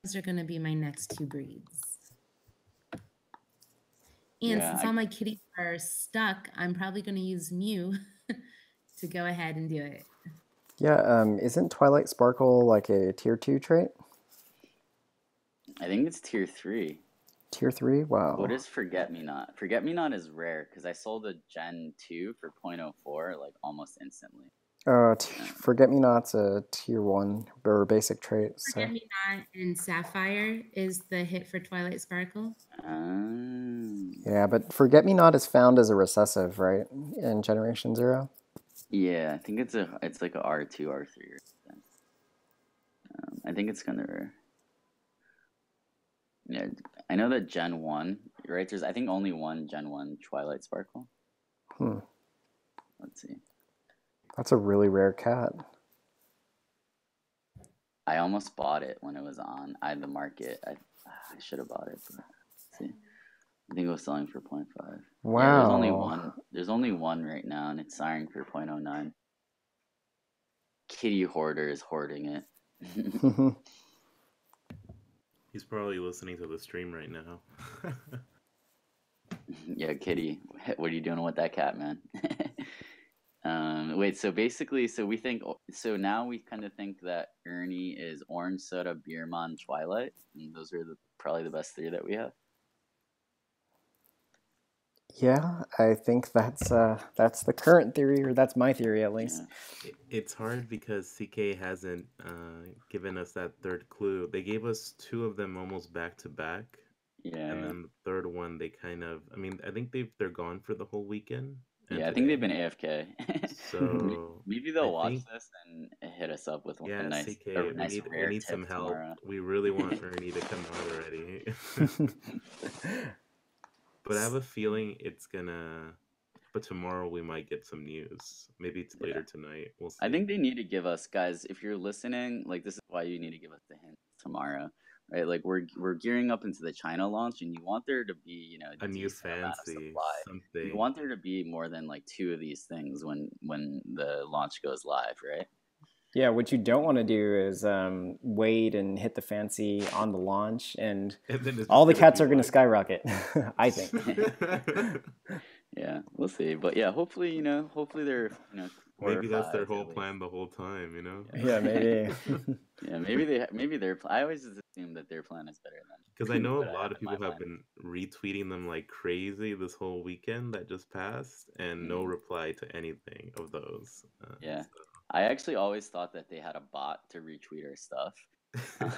Those are going to be my next 2 breeds. And Yeah, since all my kitties are stuck, I'm probably going to use Mew to go ahead and do it. Yeah, isn't Twilight Sparkle like a tier 2 trait? I think it's tier 3. Tier 3? Wow. What is Forget Me Not? Forget Me Not is rare because I sold a Gen 2 for 0.04 like almost instantly. Forget Me Not's a tier 1 or basic trait. So. Forget Me Not and Sapphire is the hit for Twilight Sparkle. Yeah, but Forget Me Not is found as a recessive, right? In Generation 0? Yeah, I think it's like a R2, R3 or something. I think it's kind of rare. Yeah, I know that Gen 1, right? There's, I think, only one Gen 1 Twilight Sparkle. Let's see. That's a really rare cat. I almost bought it when it was on the market. I should have bought it, but let's see. I think it was selling for 0.5. Wow. Yeah, there's only one right now, and it's siring for 0.09. Kitty Hoarder is hoarding it. He's probably listening to the stream right now. Yeah, Kitty, what are you doing with that cat, man? Wait, so basically, so now we kind of think that Ernie is Orange Soda, Beermon, Twilight, and those are probably the best three that we have. Yeah, I think that's the current theory, or that's my theory at least. Yeah. It's hard because CK hasn't given us that third clue. They gave us two of them almost back to back, Yeah, and yeah. then the third one they kind of. I mean, I think they're gone for the whole weekend. And Yeah, I think they've today. been AFK. So maybe they'll I watch think, this and hit us up with a yeah, nice, CK, a we nice need rare tip some help. tomorrow. We really want Ernie to come out already. But I have a feeling it's gonna. But tomorrow we might get some news. Maybe it's later tonight. We'll see. I think they need to give us, guys, if you're listening, like this is why you need to give us the hint tomorrow, right? Like we're gearing up into the China launch, and you want there to be, you know, a new decent amount of fancy supply. something. You want there to be more than like two of these things when the launch goes live, right? Yeah, what you don't want to do is wait and hit the fancy on the launch, and then all the cats are going to like... skyrocket. I think. Yeah, we'll see. But yeah, hopefully, you know, hopefully they're, you know, maybe that's their whole plan the whole time, you know. Yeah, maybe. Yeah, maybe their. I always just assume that their plan is better than. Because I know a lot of people have been retweeting them like crazy this whole weekend that just passed, and no reply to anything of those. Yeah, so. I actually always thought that they had a bot to retweet our stuff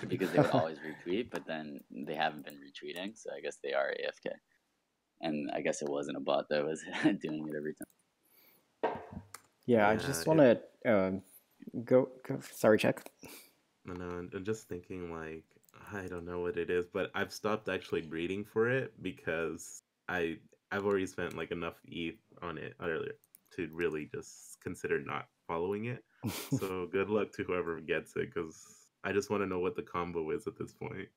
because they would always retweet, but then they haven't been retweeting, so I guess they are AFK. And I guess it wasn't a bot that was doing it every time. Yeah, I just want to go. Sorry, Chuck. No, I'm just thinking like, I don't know what it is, but I've stopped actually breeding for it because I've already spent like enough ETH on it earlier to really just consider not following it. So good luck to whoever gets it, because I just want to know what the combo is at this point.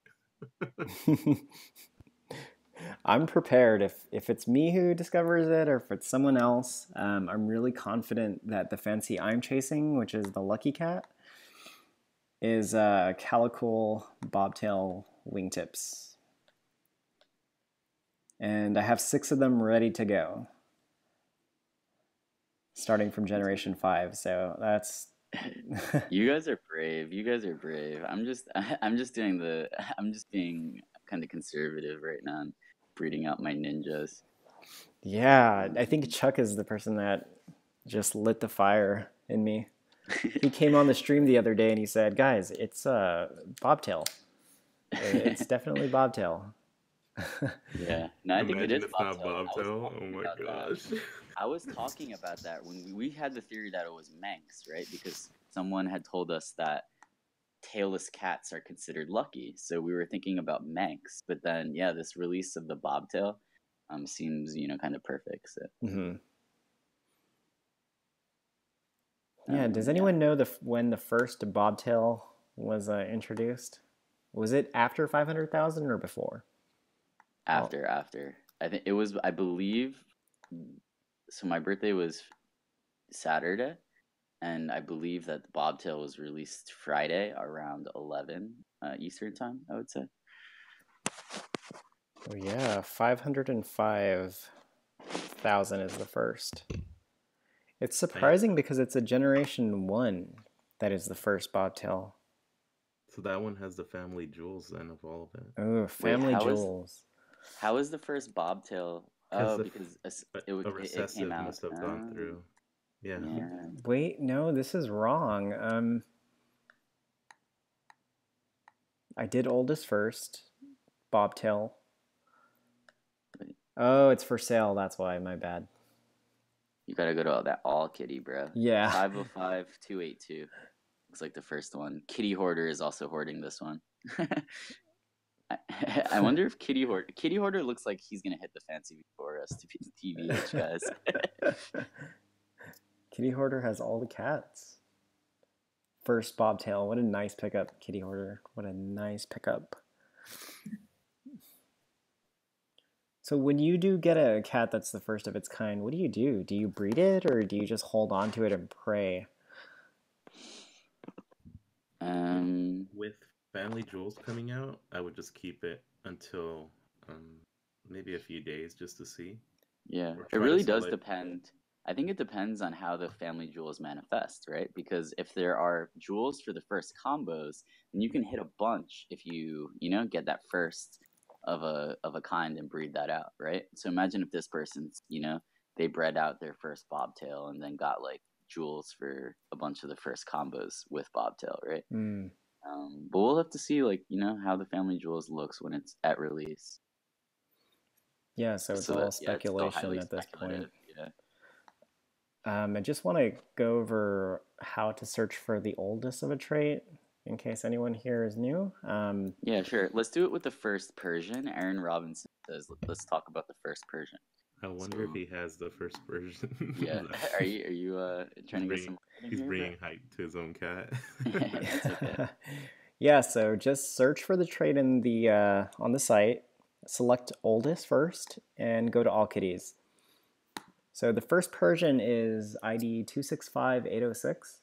I'm prepared if it's me who discovers it or if it's someone else. I'm really confident that the fancy I'm chasing, which is the lucky cat, is calico bobtail wingtips. And I have 6 of them ready to go, starting from generation 5. So that's... You guys are brave. You guys are brave. I'm just being kind of conservative right now. I'm breeding out my ninjas. Yeah, I think Chuck is the person that just lit the fire in me. He came on the stream the other day and he said, "Guys, it's bobtail. It's definitely bobtail." Yeah, no, I think it is not bobtail. Oh my gosh! I was talking about that when we had the theory that it was Manx, right? Because someone had told us that tailless cats are considered lucky, so we were thinking about Manx. But then, yeah, this release of the bobtail seems, you know, kind of perfect. So. Mm-hmm. Yeah, does anyone know when the first bobtail was introduced? Was it after 500,000 or before? After. I think it was, I believe, so my birthday was Saturday, and I believe that the bobtail was released Friday around 11 Eastern time, I would say. Oh yeah, 505,000 is the first. It's surprising because it's a generation 1 that is the first bobtail. So that one has the family jewels then of all of it. Oh, family jewels. How is the first bobtail? Oh, because a recessive must have gone through. Yeah. Wait, no, this is wrong. I did oldest first. Bobtail. Oh, it's for sale. That's why. My bad. You gotta go to that all kitty, bro. Yeah. 505,282. Looks like the first one. Kitty Hoarder is also hoarding this one. I wonder if Kitty Hoarder looks like he's gonna hit the fancy before us. TBH, guys. Kitty Hoarder has all the cats. First bobtail. What a nice pickup, Kitty Hoarder. What a nice pickup. So when you do get a cat that's the first of its kind, what do you do? Do you breed it or do you just hold on to it and pray? With family jewels coming out, I would just keep it until maybe a few days just to see. Yeah, it really does depend. I think it depends on how the family jewels manifest, right? Because if there are jewels for the first combos, then you can hit a bunch if you get that first of a kind and breed that out, right? So imagine if this person's, they bred out their first bobtail and then got like jewels for a bunch of the first combos with bobtail, right? Mm. But we'll have to see, like, how the family jewels looks when it's at release. Yeah, so it's all speculation at this point. Yeah. I just want to go over how to search for the oldest of a trait in case anyone here is new. Yeah, sure. Let's do it with the first Persian. Aaron Robinson says, let's talk about the first Persian. I wonder if he has the first version. Yeah. Are you trying to get some? He's bringing hype to his own cat. That's okay. Yeah, so just search for the trait in the on the site. Select oldest first and go to all kitties. So the first Persian is ID 265806.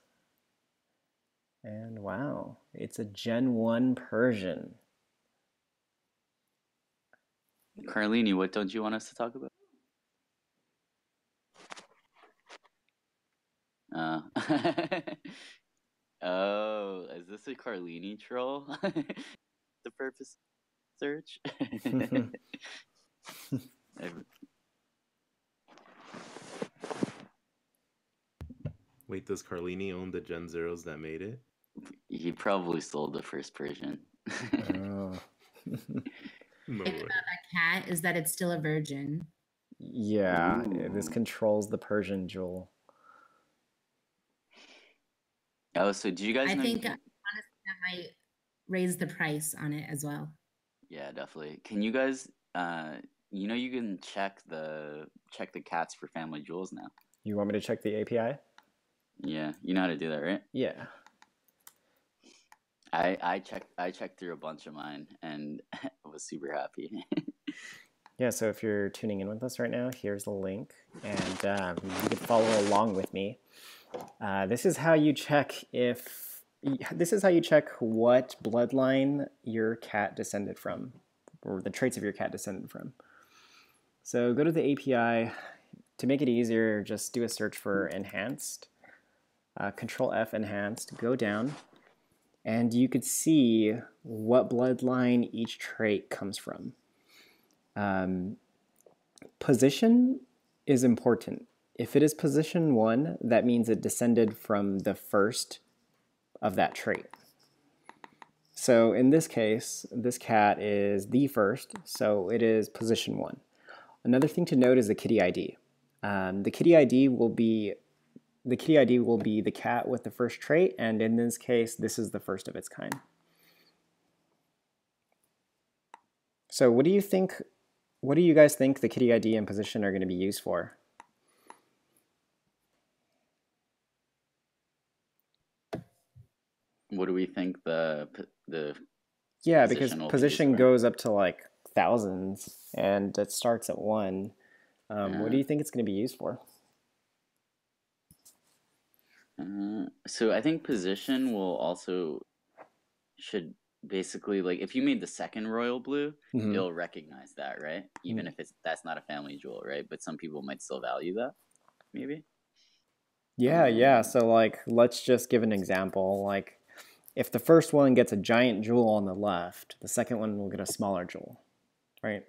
And wow, it's a Gen 1 Persian. Carlini, what don't you want us to talk about? Oh, is this a Carlini troll? The purpose search? Wait, does Carlini own the Gen Zeros that made it? He probably sold the first Persian. Oh. No The thing about that cat is that it's still a virgin. Yeah, this Ooh. controls the Persian jewel. Oh, so do you guys I know? think honestly that might raise the price on it as well. Yeah, definitely. Can you guys you can check the cats for family jewels now. You want me to check the API? Yeah, you know how to do that, right? Yeah. I checked through a bunch of mine and was super happy. Yeah, so if you're tuning in with us right now, here's the link, and you can follow along with me. This is how you check what bloodline your cat descended from, or the traits of your cat descended from. So go to the API. To make it easier, just do a search for enhanced. Control F enhanced, go down, and you could see what bloodline each trait comes from. Position is important. If it is position 1, that means it descended from the first of that trait. So in this case, this cat is the first, so it is position 1. Another thing to note is the kitty ID. The kitty ID will be the cat with the first trait, and in this case, this is the first of its kind. So what do you guys think the kitty ID and position are going to be used for? What do we think the Yeah, because position goes up to like thousands, and it starts at 1. What do you think it's going to be used for? So I think position should basically, like, if you made the second royal blue, it'll recognize that, right? Even if that's not a family jewel, right? But some people might still value that, maybe. Yeah. So like, let's just give an example. Like, if the first one gets a giant jewel on the left, the second one will get a smaller jewel, right?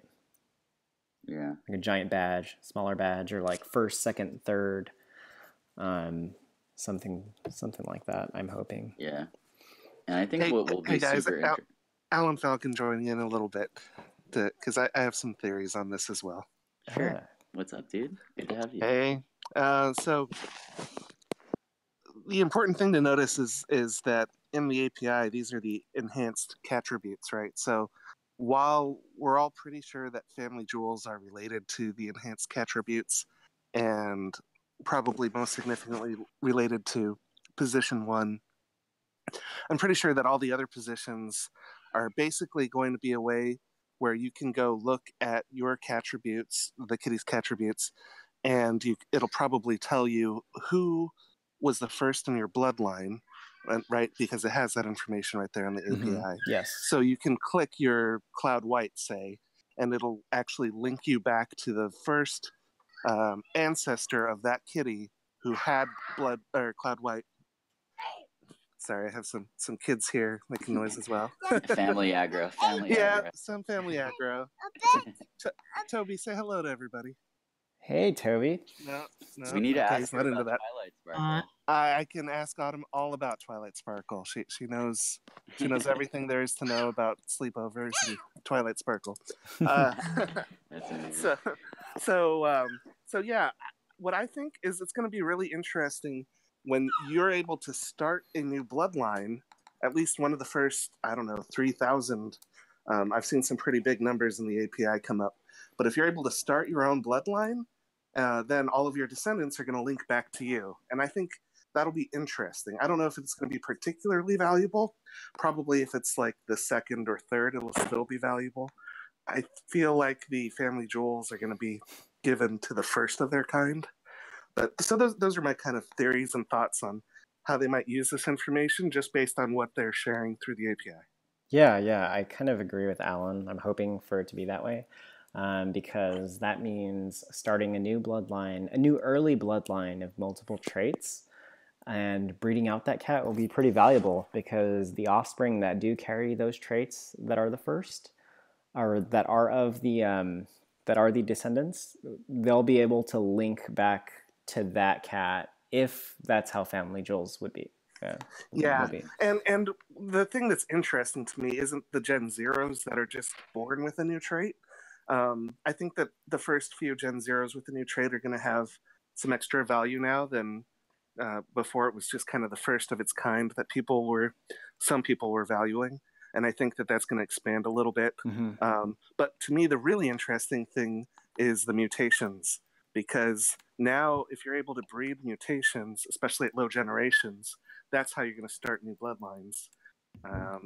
Yeah. Like a giant badge, smaller badge, or like first, second, third, something like that. I'm hoping. Yeah. And I think what will be super interesting. Alan Falcon joining in a little bit, because I have some theories on this as well. Sure. What's up, dude? Good to have you. Hey. So the important thing to notice is that in the API, these are the enhanced cattributes, right? So while we're all pretty sure that family jewels are related to the enhanced cattributes, and probably most significantly related to position 1, I'm pretty sure that all the other positions are basically going to be a way where you can go look at your cattributes, the kitty's cattributes, and it'll probably tell you who was the first in your bloodline, right? Because it has that information right there in the API. Yes. So you can click your Cloud White, say, and it'll actually link you back to the first ancestor of that kitty who had blood or cloud white. Sorry, I have some kids here making noise as well. Family aggro. Yeah, Aggro. some family aggro. Toby, say hello to everybody. Hey, Toby. No, We need to okay, ask he's her not about into that. Twilight Sparkle. I can ask Autumn all about Twilight Sparkle. She knows everything there is to know about sleepovers and Twilight Sparkle. That's amazing. So yeah, what I think is it's going to be really interesting when you're able to start a new bloodline. At least one of the first, 3,000. I've seen some pretty big numbers in the API come up. But if you're able to start your own bloodline, then all of your descendants are going to link back to you. And I think that'll be interesting. I don't know if it's going to be particularly valuable. Probably if it's like the second or third, it'll still be valuable. I feel like the family jewels are going to be given to the first of their kind. But so those are my kind of theories and thoughts on how they might use this information just based on what they're sharing through the API. Yeah, I kind of agree with Alan. I'm hoping for it to be that way. Because that means starting a new bloodline, a new early bloodline of multiple traits, and breeding out that cat will be pretty valuable because the offspring that do carry those traits that are the first, or that are the descendants, they'll be able to link back to that cat if that's how family jewels would be. Yeah. And the thing that's interesting to me isn't the Gen Zeros that are just born with a new trait. I think that the first few Gen Zeros with the new trait are going to have some extra value now than before. It was just kind of the first of its kind that some people were valuing. And I think that that's going to expand a little bit. Mm-hmm. But to me, the really interesting thing is the mutations, because now if you're able to breed mutations, especially at low generations, that's how you're going to start new bloodlines.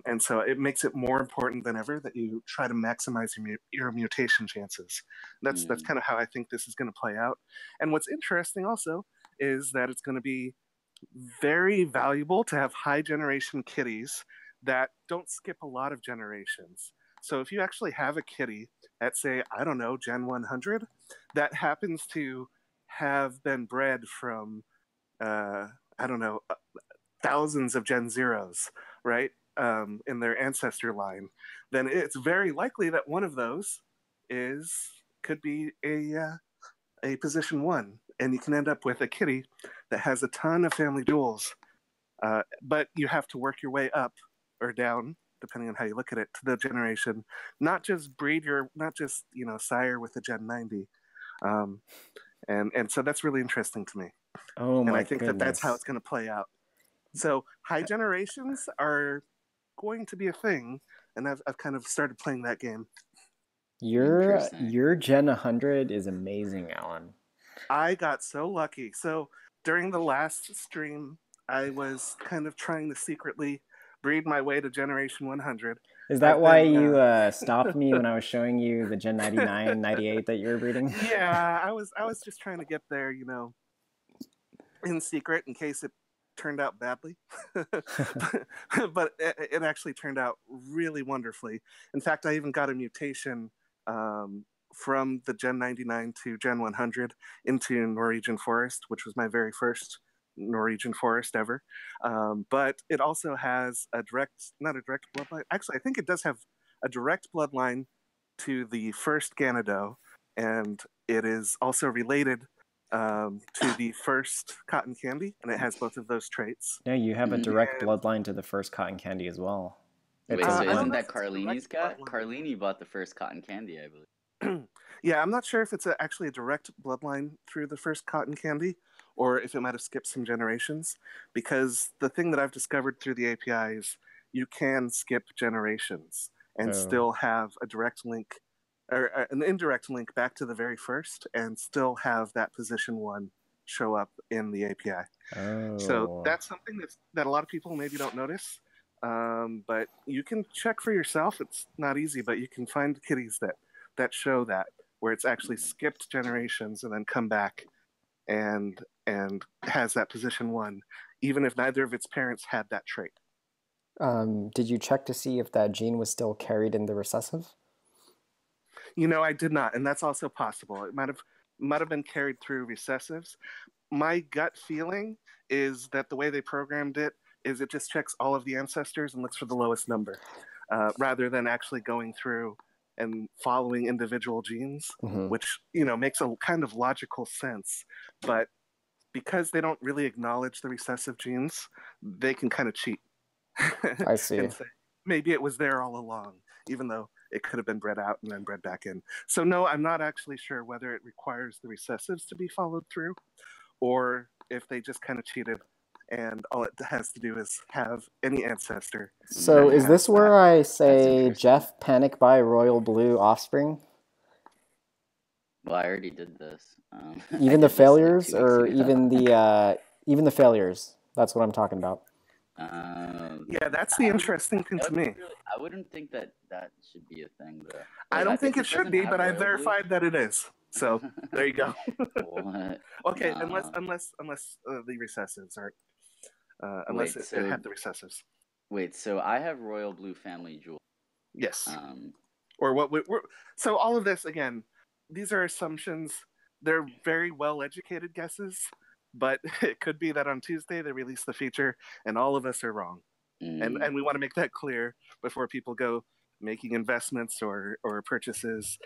And so it makes it more important than ever that you try to maximize your mutation chances. That's kind of how I think this is going to play out. And what's interesting also is that it's going to be very valuable to have high generation kitties that don't skip a lot of generations. So if you actually have a kitty at, say, Gen 100, that happens to have been bred from, thousands of Gen Zeros, right, in their ancestor line, then it's very likely that one of those could be a position 1, and you can end up with a kitty that has a ton of family jewels. But you have to work your way up or down, depending on how you look at it, to the generation. Not just sire with a Gen 90. And so that's really interesting to me. Oh my And I think goodness. that's how it's going to play out. So high generations are going to be a thing, and I've kind of started playing that game. Your Gen 100 is amazing, Alan. I got so lucky. So during the last stream, I was kind of trying to secretly breed my way to Generation 100. Is that why you stopped me when I was showing you the Gen 99, 98 that you were breeding? Yeah, I was just trying to get there, in secret in case it turned out badly. But it actually turned out really wonderfully. In fact, I even got a mutation from the Gen 99 to Gen 100 into Norwegian Forest, which was my very first Norwegian Forest ever. But it also has not a direct bloodline. Actually, I think it does have a direct bloodline to the first Ganado, and it is also related to the first cotton candy, and it has both of those traits. No, you have a direct bloodline to the first cotton candy as well. Wait, so isn't that Carlini's cat? Carlini bought the first cotton candy, I believe. Yeah, I'm not sure if it's actually a direct bloodline through the first cotton candy, or if it might have skipped some generations, because the thing that I've discovered through the API is you can skip generations and still have a direct link, or an indirect link back to the very first, and still have that position 1 show up in the API. So that's something that a lot of people maybe don't notice, but you can check for yourself. It's not easy, but you can find kitties that show that, where it's actually skipped generations and then come back and has that position 1, even if neither of its parents had that trait. Did you check to see if that gene was still carried in the recessive? I did not, and that's also possible. It might have might have been carried through recessives. My gut feeling is that the way they programmed it is it just checks all of the ancestors and looks for the lowest number, rather than actually going through and following individual genes, which, makes a kind of logical sense. But because they don't really acknowledge the recessive genes, they can kind of cheat. I see. And say, maybe it was there all along, even though it could have been bred out and then bred back in. So no, I'm not actually sure whether it requires the recessives to be followed through, or if they just kind of cheated and all it has to do is have any ancestor. So is this where I say interesting. Jeff Panic Buy Royal Blue Offspring? Well, I already did this. Even the failures, or even the failures? That's what I'm talking about. Yeah, that's the interesting thing to me. I wouldn't think that should be a thing, though. I don't think it should be, but I verified that it is. So there you go. Okay, unless the recessives are, unless it had the recessives. Wait, so I have Royal Blue Family Jewel. Yes. Or what? So all of this again. These are assumptions. They're very well-educated guesses, but it could be that on Tuesday they release the feature and all of us are wrong. And we want to make that clear before people go making investments or purchases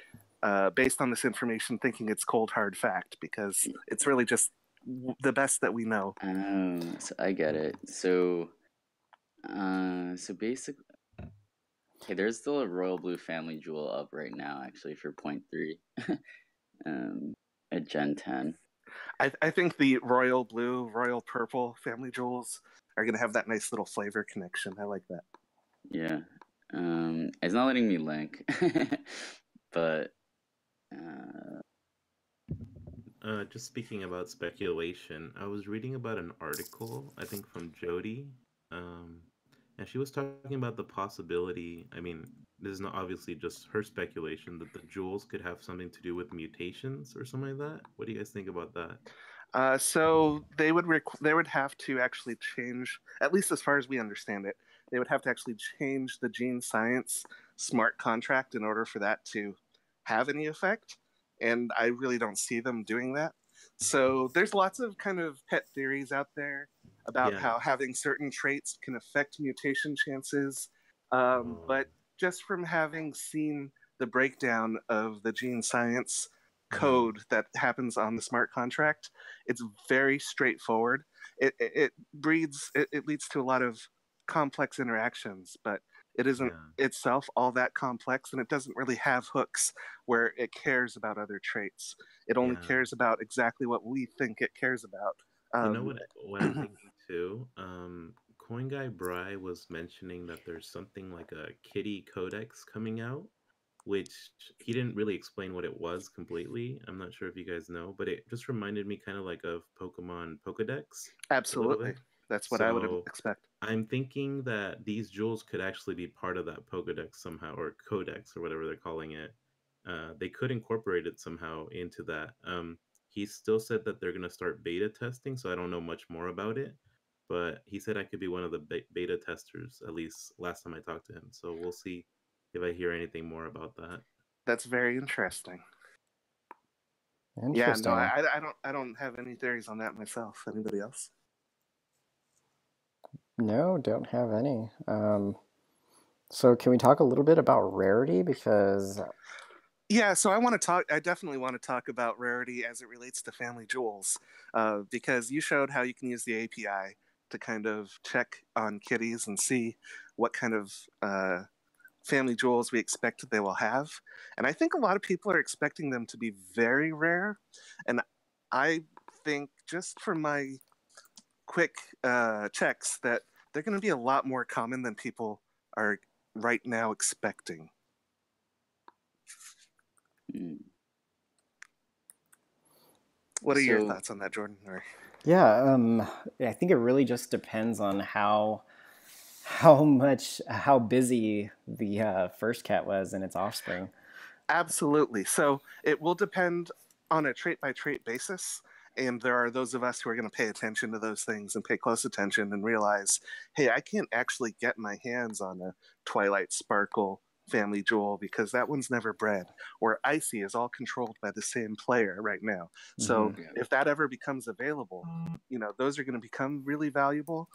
based on this information, thinking it's cold hard fact, because it's really just the best that we know. So I get it. So basically, okay, there's still a Royal Blue Family Jewel up right now, actually, for 0.3 at Gen 10. I think the Royal Blue, Royal Purple Family Jewels are going to have that nice little flavor connection. I like that. Yeah. It's not letting me link, but... just speaking about speculation, I was reading about an article, I think from Jody, and she was talking about the possibility, I mean, this is not obviously just her speculation, that the jewels could have something to do with mutations or something like that. What do you guys think about that? So they would have to actually change, at least as far as we understand it, they would have to actually change the gene science smart contract in order for that to have any effect. And I really don't see them doing that. So there's lots of kind of pet theories out there about how having certain traits can affect mutation chances. But just from having seen the breakdown of the gene science code that happens on the smart contract, it's very straightforward. It leads to a lot of complex interactions, but it isn't itself all that complex, and it doesn't really have hooks where it cares about other traits. It only cares about exactly what we think it cares about. You know what I'm thinking too? Coin Guy Bry was mentioning that there's something like a kitty codex coming out, which he didn't really explain what it was completely. I'm not sure if you guys know, but it just reminded me kind of like of Pokemon Pokedex. Absolutely. That's what I would expect. I'm thinking that these jewels could actually be part of that Pokedex somehow, or Codex, or whatever they're calling it. They could incorporate it somehow into that. He still said that they're going to start beta testing, so I don't know much more about it. But he said I could be one of the beta testers, at least last time I talked to him. So we'll see if I hear anything more about that. That's very interesting. Interesting. Yeah, no, I don't have any theories on that myself. Anybody else? No, don't have any. So can we talk a little bit about rarity? Because yeah, so I definitely want to talk about rarity as it relates to family jewels, because you showed how you can use the API to kind of check on kitties and see what kind of family jewels we expect they will have. And I think a lot of people are expecting them to be very rare. And I think, just from my quick checks, that they're going to be a lot more common than people are right now expecting. What are your thoughts on that, Jordan? Yeah, I think it really just depends on how busy the first cat was and its offspring. Absolutely. So it will depend on a trait by trait basis. And there are those of us who are going to pay attention to those things and pay close attention and realize, hey, I can't actually get my hands on a Twilight Sparkle family jewel because that one's never bred, or Icy is all controlled by the same player right now. So if that ever becomes available, those are going to become really valuable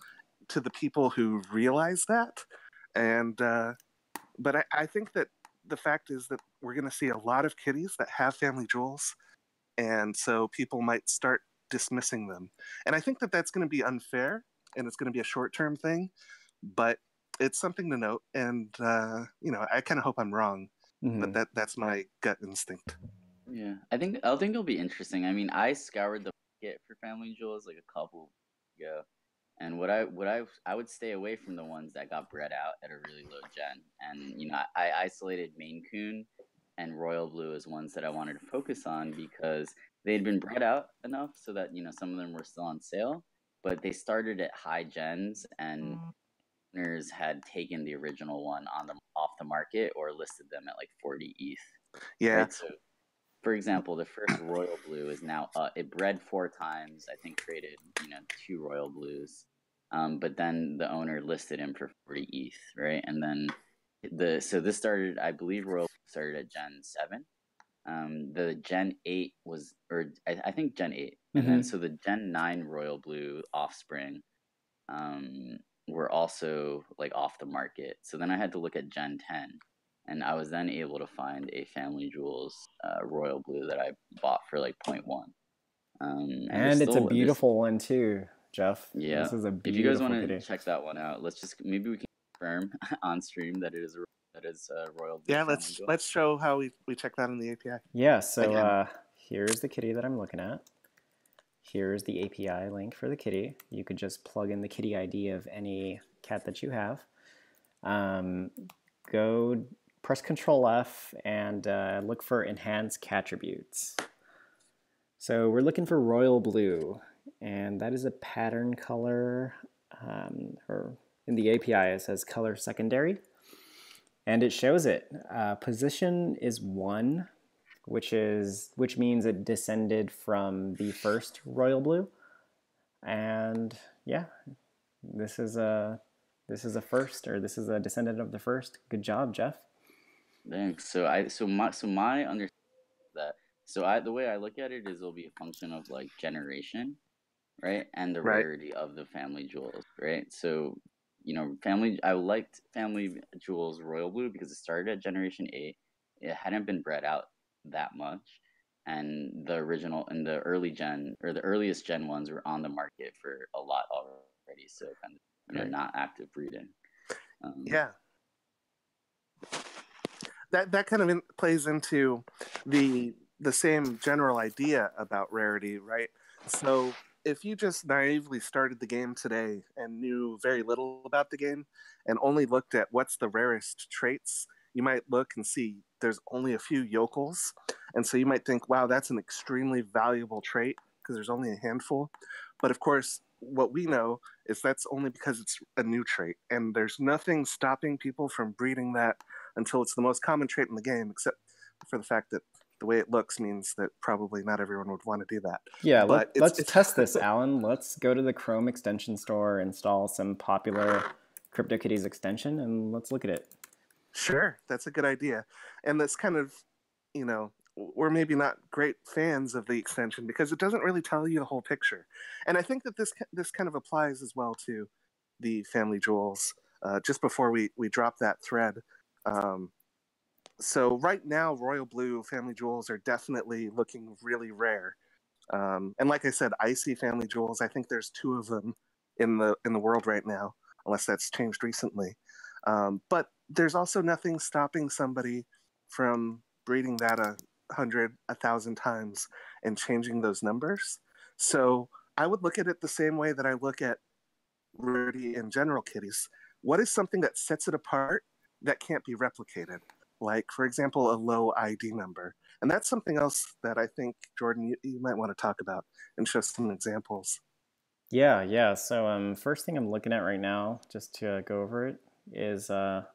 to the people who realize that. And but I think that the fact is that we're going to see a lot of kitties that have family jewels, and so people might start dismissing them. And I think that that's going to be unfair, and it's going to be a short-term thing, but it's something to note. And I kind of hope I'm wrong, but that's my gut instinct. Yeah, I think it'll be interesting. I mean, I scoured the market for family jewels like a couple ago, and I would stay away from the ones that got bred out at a really low gen. And I isolated Maine Coon and Royal Blue as ones that I wanted to focus on because they'd been bred out enough so that some of them were still on sale, but they started at high gens and owners had taken the original one off the market or listed them at like 40 ETH. Yeah. Right? So, for example, the first Royal Blue is now it bred 4 times. I think created 2 Royal Blues, but then the owner listed him for 40 ETH, right? And then this started, I believe, Royal Blue started at Gen 7. The Gen 8 was, or I think Gen 8, and then so the Gen 9 Royal Blue offspring were also like off the market. So then I had to look at Gen 10, and I was then able to find a Family Jewels Royal Blue that I bought for like 0.1. And it's a beautiful one too, Jeff. Yeah, this is a beautiful if you guys want to kitty. check that one out, maybe we can confirm on stream that it is a Royal Blue. Yeah, let's show how we check that in the API. Yeah, so here's the kitty that I'm looking at. Here's the API link for the kitty. You could just plug in the kitty ID of any cat that you have. Go press Control F and look for Enhance Cattributes. So we're looking for Royal Blue, and that is a pattern color, or in the API it says color secondary, and it shows it. Position is 1. Which means it descended from the first Royal Blue, and yeah, this is a first, or this is a descendant of the first. Good job, Jeff. Thanks. So my understanding that the way I look at it is it'll be a function of like generation, right, and the rarity of the family jewels, right? So I liked Family Jewels Royal Blue because it started at generation 8. It hadn't been bred out that much, and the original and the early gen, or the earliest gen ones, were on the market for a lot already, so kind of not active breeding. Yeah, that kind of plays into the same general idea about rarity, right? So if you just naively started the game today and knew very little about the game and only looked at what's the rarest traits, you might look and see there's only a few yokels. And so you might think, wow, that's an extremely valuable trait because there's only a handful. But of course, what we know is that's only because it's a new trait. And there's nothing stopping people from breeding that until it's the most common trait in the game, except for the fact that the way it looks means that probably not everyone would want to do that. Yeah, let's test this, Alan. Let's go to the Chrome extension store, install some popular CryptoKitties extension, and let's look at it. Sure, that's a good idea. And that's kind of, we're maybe not great fans of the extension because it doesn't really tell you the whole picture. And I think that this kind of applies as well to the Family Jewels. Just before we drop that thread, so right now, Royal Blue Family Jewels are definitely looking really rare. And like I said, Icy Family Jewels, I think there's 2 of them in the world right now, unless that's changed recently. But there's also nothing stopping somebody from breeding that 100, 1,000 times and changing those numbers. So I would look at it the same way that I look at rarity in general kitties. What is something that sets it apart that can't be replicated? Like, for example, a low ID number. And that's something else that I think, Jordan, you might want to talk about and show some examples. Yeah. So first thing I'm looking at right now, just to go over it, is the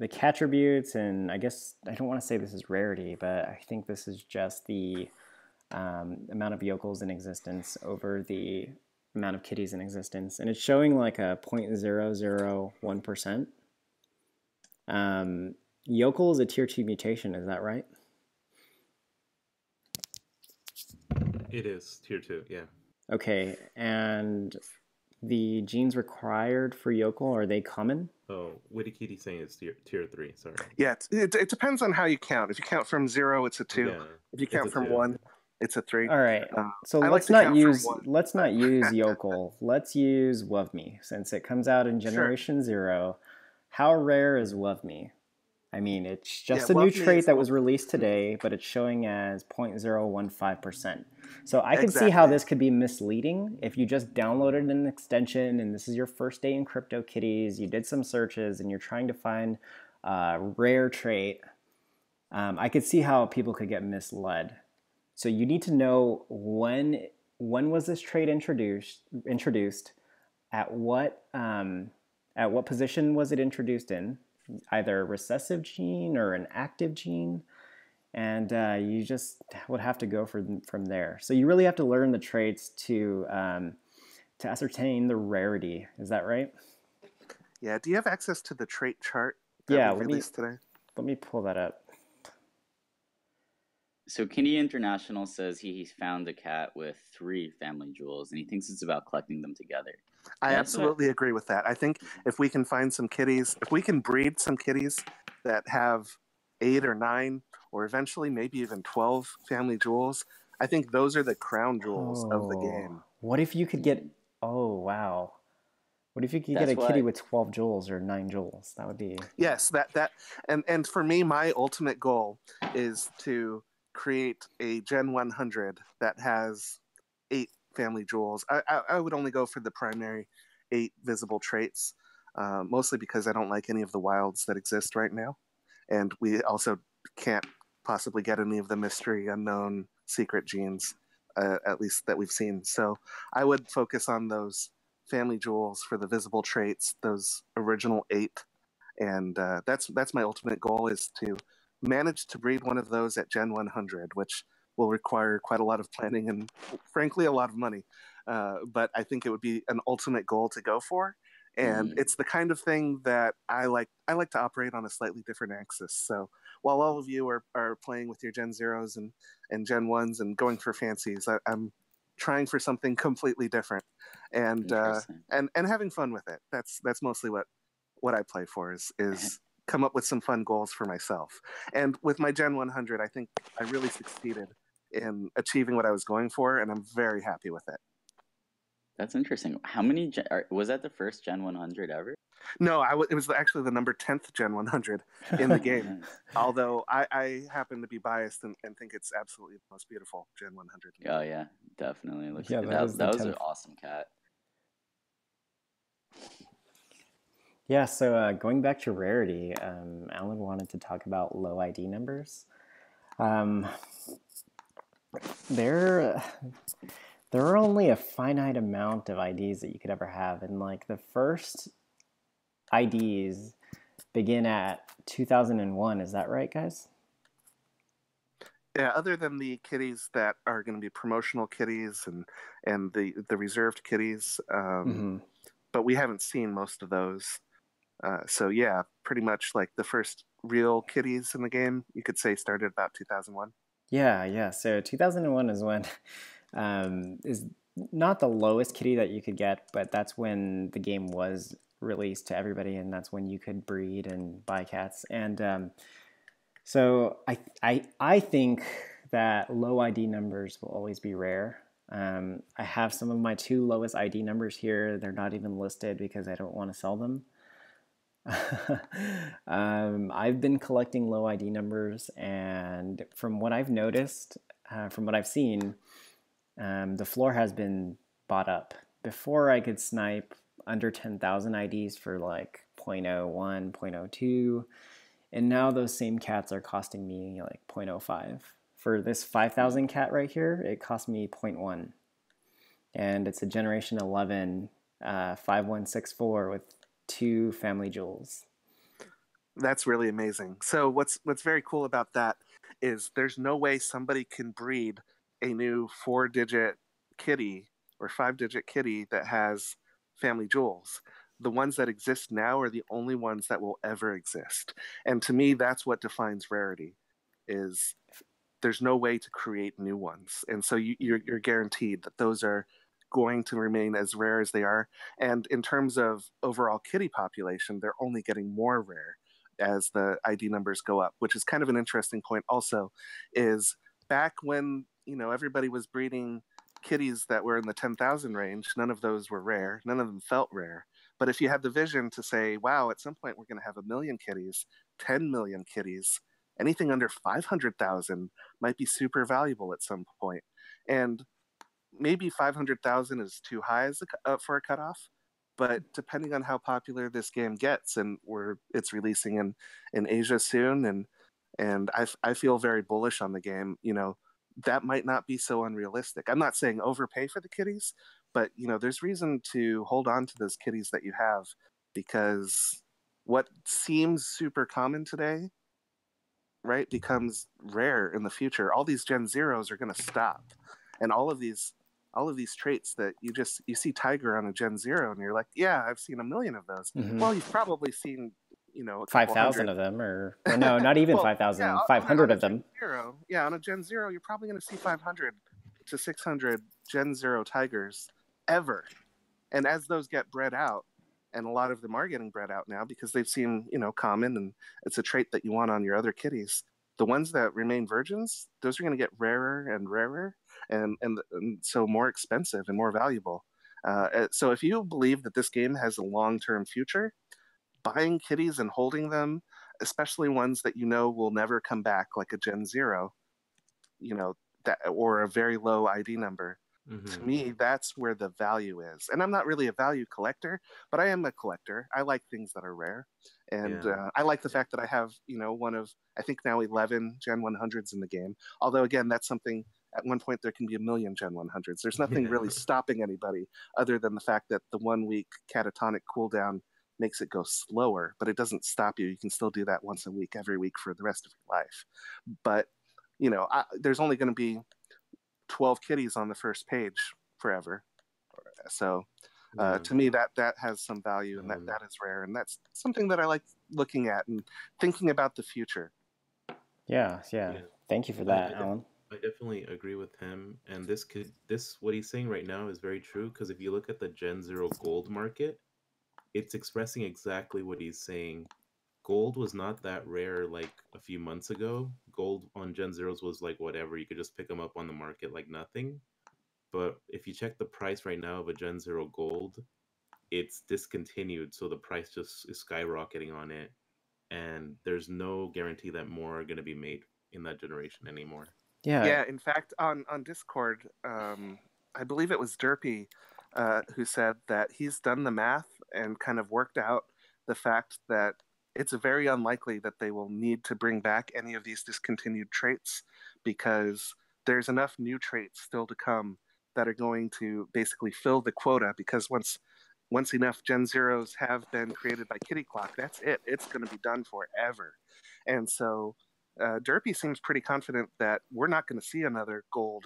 cattributes, and I guess I don't want to say this is rarity, but I think this is just the amount of yokels in existence over the amount of kitties in existence, and it's showing like a 0.001%. Yokel is a tier 2 mutation, is that right? It is tier 2, yeah. Okay, and the genes required for Yokel, are they common? Oh, Kitty's saying it's tier 3, sorry. Yeah, it depends on how you count. If you count from 0, it's a 2. Yeah, if you count from 1, it's a 3. All right. So I let's like to not count use from 1, let's not use Yokel. Let's use WovMe since it comes out in Sure. generation 0. How rare is WovMe? I mean, it's just Yeah, a new WovMe trait is that was released today, but it's showing as 0.015%. So I can see how Exactly. this could be misleading if you just downloaded an extension and this is your first day in CryptoKitties, you did some searches and you're trying to find a rare trait. I could see how people could get misled. So you need to know when was this trait introduced, at what position was it introduced in, either a recessive gene or an active gene, and you just would have to go from there. So you really have to learn the traits to ascertain the rarity. Is that right? Yeah. Do you have access to the trait chart that Yeah, we released today? Let me pull that up. So Kitty International says he's found a cat with 3 family jewels, and he thinks it's about collecting them together. I absolutely agree with that. I think if we can find some kitties, if we can breed some kitties that have 8 or 9, or eventually maybe even 12 family jewels, I think those are the crown jewels of the game. What if you could get? Oh wow! What if you could get a kitty with 12 jewels or 9 jewels? That would be. Yes, and for me, my ultimate goal is to create a Gen 100 that has 8 family jewels. I would only go for the primary 8 visible traits, mostly because I don't like any of the wilds that exist right now, and we also can't possibly get any of the mystery, unknown, secret genes, at least that we've seen. So I would focus on those family jewels for the visible traits, those original 8, and that's my ultimate goal, is to manage to breed one of those at Gen 100, which will require quite a lot of planning and, frankly, a lot of money. But I think it would be an ultimate goal to go for, and it's the kind of thing that I like to operate on a slightly different axis. So while all of you are playing with your Gen 0s and Gen 1s and going for fancies, I'm trying for something completely different, and having fun with it. That's mostly what I play for, is come up with some fun goals for myself. And with my Gen 100, I think I really succeeded in achieving what I was going for, and I'm very happy with it. That's interesting. How many was that the first Gen 100 ever? No, it was actually the number 10th Gen 100 in the game. Although I happen to be biased and think it's absolutely the most beautiful Gen 100. Oh yeah, definitely. That was an awesome cat. Yeah, so going back to rarity, Alan wanted to talk about low ID numbers. There are only a finite amount of IDs that you could ever have, and like the first IDs begin at 2001. Is that right, guys? Yeah, other than the kitties that are going to be promotional kitties and the reserved kitties, but we haven't seen most of those. So yeah, pretty much like the first real kitties in the game, you could say, started about 2001. Yeah. So 2001 is when is not the lowest kitty that you could get, but that's when the game was released to everybody, and that's when you could breed and buy cats. And so I think that low ID numbers will always be rare. I have some of my 2 lowest ID numbers here. They're not even listed because I don't want to sell them. I've been collecting low ID numbers, and from what I've noticed, from what I've seen, the floor has been bought up. Before I could snipe under 10,000 IDs for like 0.01, 0.02, and now those same cats are costing me like 0.05. For this 5,000 cat right here, it cost me 0.1. And it's a generation 11 5164 with 2 family jewels. That's really amazing. So what's very cool about that is there's no way somebody can breed a new 4-digit kitty or 5-digit kitty that has family jewels. the ones that exist now are the only ones that will ever exist. And to me, that's what defines rarity, is there's no way to create new ones. And so you're guaranteed that those are going to remain as rare as they are. And in terms of overall kitty population, they're only getting more rare as the ID numbers go up, which is kind of an interesting point also, is back when, everybody was breeding kitties that were in the 10,000 range, none of those were rare. None of them felt rare. But if you had the vision to say, wow, at some point we're going to have 1 million kitties, 10 million kitties, anything under 500,000 might be super valuable at some point. And maybe 500,000 is too high for a cutoff, but depending on how popular this game gets, and it's releasing in Asia soon, and I feel very bullish on the game. That might not be so unrealistic. I'm not saying overpay for the kitties, but there's reason to hold on to those kitties that you have, because what seems super common today, right, becomes rare in the future. All these Gen Zeros are going to stop, and all of these traits that you see Tiger on a Gen Zero, and you're like, yeah, I've seen 1 million of those. Mm-hmm. Well, you've probably seen 5,000 of them, or no, not even well, 5,000, yeah, 500 of them. On a Gen Zero, you're probably going to see 500 to 600 Gen Zero Tigers ever. And as those get bred out, and a lot of them are getting bred out now because they've seen, common, and it's a trait that you want on your other kitties. The ones that remain virgins, those are going to get rarer and rarer, and so more expensive and more valuable. So if you believe that this game has a long-term future, buying kitties and holding them, especially ones that will never come back, like a Gen Zero, that, or a very low ID number, to me, that's where the value is. And I'm not really a value collector, but I am a collector. I like things that are rare. And I like the fact that I have, one of, I think now 11 Gen 100s in the game. Although, again, that's something, at one point there can be 1 million Gen 100s. There's nothing really stopping anybody other than the fact that the 1 week catatonic cooldown makes it go slower, but it doesn't stop you. You can still do that once a week, every week for the rest of your life. But, there's only going to be 12 kitties on the first page forever. So to me, that has some value, and that is rare, and that's something that I like looking at and thinking about the future. Yeah. Thank you for that, Alan. I definitely agree with him, and this what he's saying right now is very true, because if you look at the Gen Zero Gold market, it's expressing exactly what he's saying. Gold was not that rare like a few months ago. Gold on Gen Zeros was like whatever. You could just pick them up on the market like nothing. But if you check the price right now of a Gen Zero Gold, it's discontinued. So the price just is skyrocketing on it. And there's no guarantee that more are going to be made in that generation anymore. Yeah, in fact, on Discord, I believe it was Derpy who said that he's done the math and kind of worked out the fact that it's very unlikely that they will need to bring back any of these discontinued traits, because there's enough new traits still to come that are going to basically fill the quota, because once enough Gen Zeros have been created by Kitty Clock, that's it. It's going to be done forever. And so Derpy seems pretty confident that we're not going to see another gold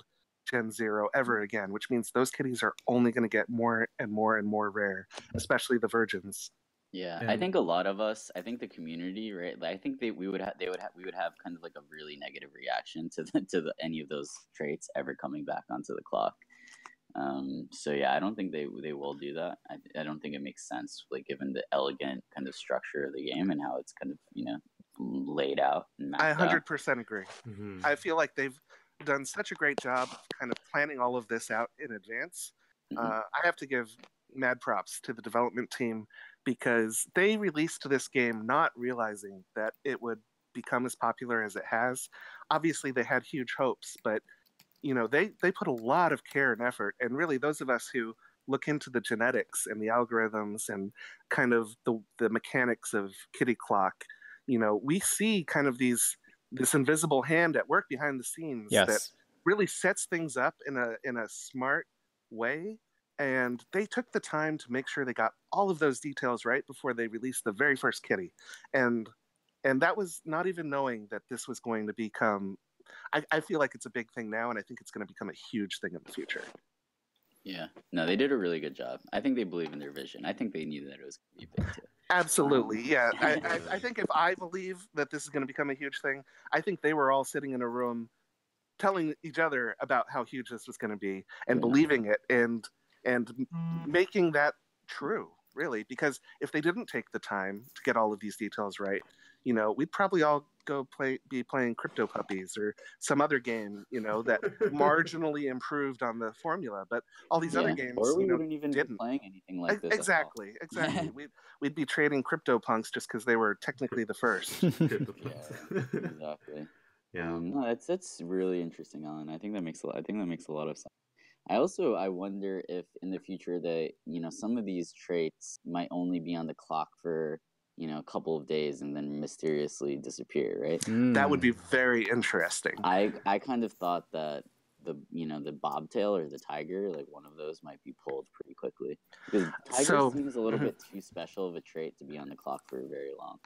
Gen Zero ever again, which means those kitties are only going to get more and more and more rare, especially the virgins. Yeah, I think a lot of us, I think the community, right? I think we would have kind of like a really negative reaction to any of those traits ever coming back onto the clock. So yeah, I don't think they will do that. I don't think it makes sense, like given the elegant kind of structure of the game and how it's kind of laid out and mapped I 100% agree. I feel like they've done such a great job of kind of planning all of this out in advance. I have to give mad props to the development team, because they released this game not realizing that it would become as popular as it has. Obviously, they had huge hopes, but they put a lot of care and effort. And really, those of us who look into the genetics and the algorithms and kind of the mechanics of Kitty Clock, we see kind of this invisible hand at work behind the scenes that really sets things up in a smart way. And they took the time to make sure they got all of those details right before they released the very first kitty. And that was not even knowing that this was going to become, I feel like it's a big thing now, and I think it's going to become a huge thing in the future. Yeah. No, they did a really good job. I think they believe in their vision. I think they knew that it was going to be big too. Absolutely, yeah. I think if I believe that this is going to become a huge thing, I think they were all sitting in a room telling each other about how huge this was going to be and believing it and making that true, really. Because if they didn't take the time to get all of these details right, we'd probably all be playing Crypto Puppies or some other game, that marginally improved on the formula. But all these other games, or we wouldn't even didn't. be playing anything like this. Exactly. We'd be trading Crypto Punks just because they were technically the first. Exactly. Yeah. No, that's really interesting, Alan. I think that makes a lot of sense. I wonder if in the future that some of these traits might only be on the clock for a couple of days and then mysteriously disappear, right? That would be very interesting. I kind of thought that the bobtail or the tiger, like one of those might be pulled pretty quickly, because tiger seems a little bit too special of a trait to be on the clock for very long.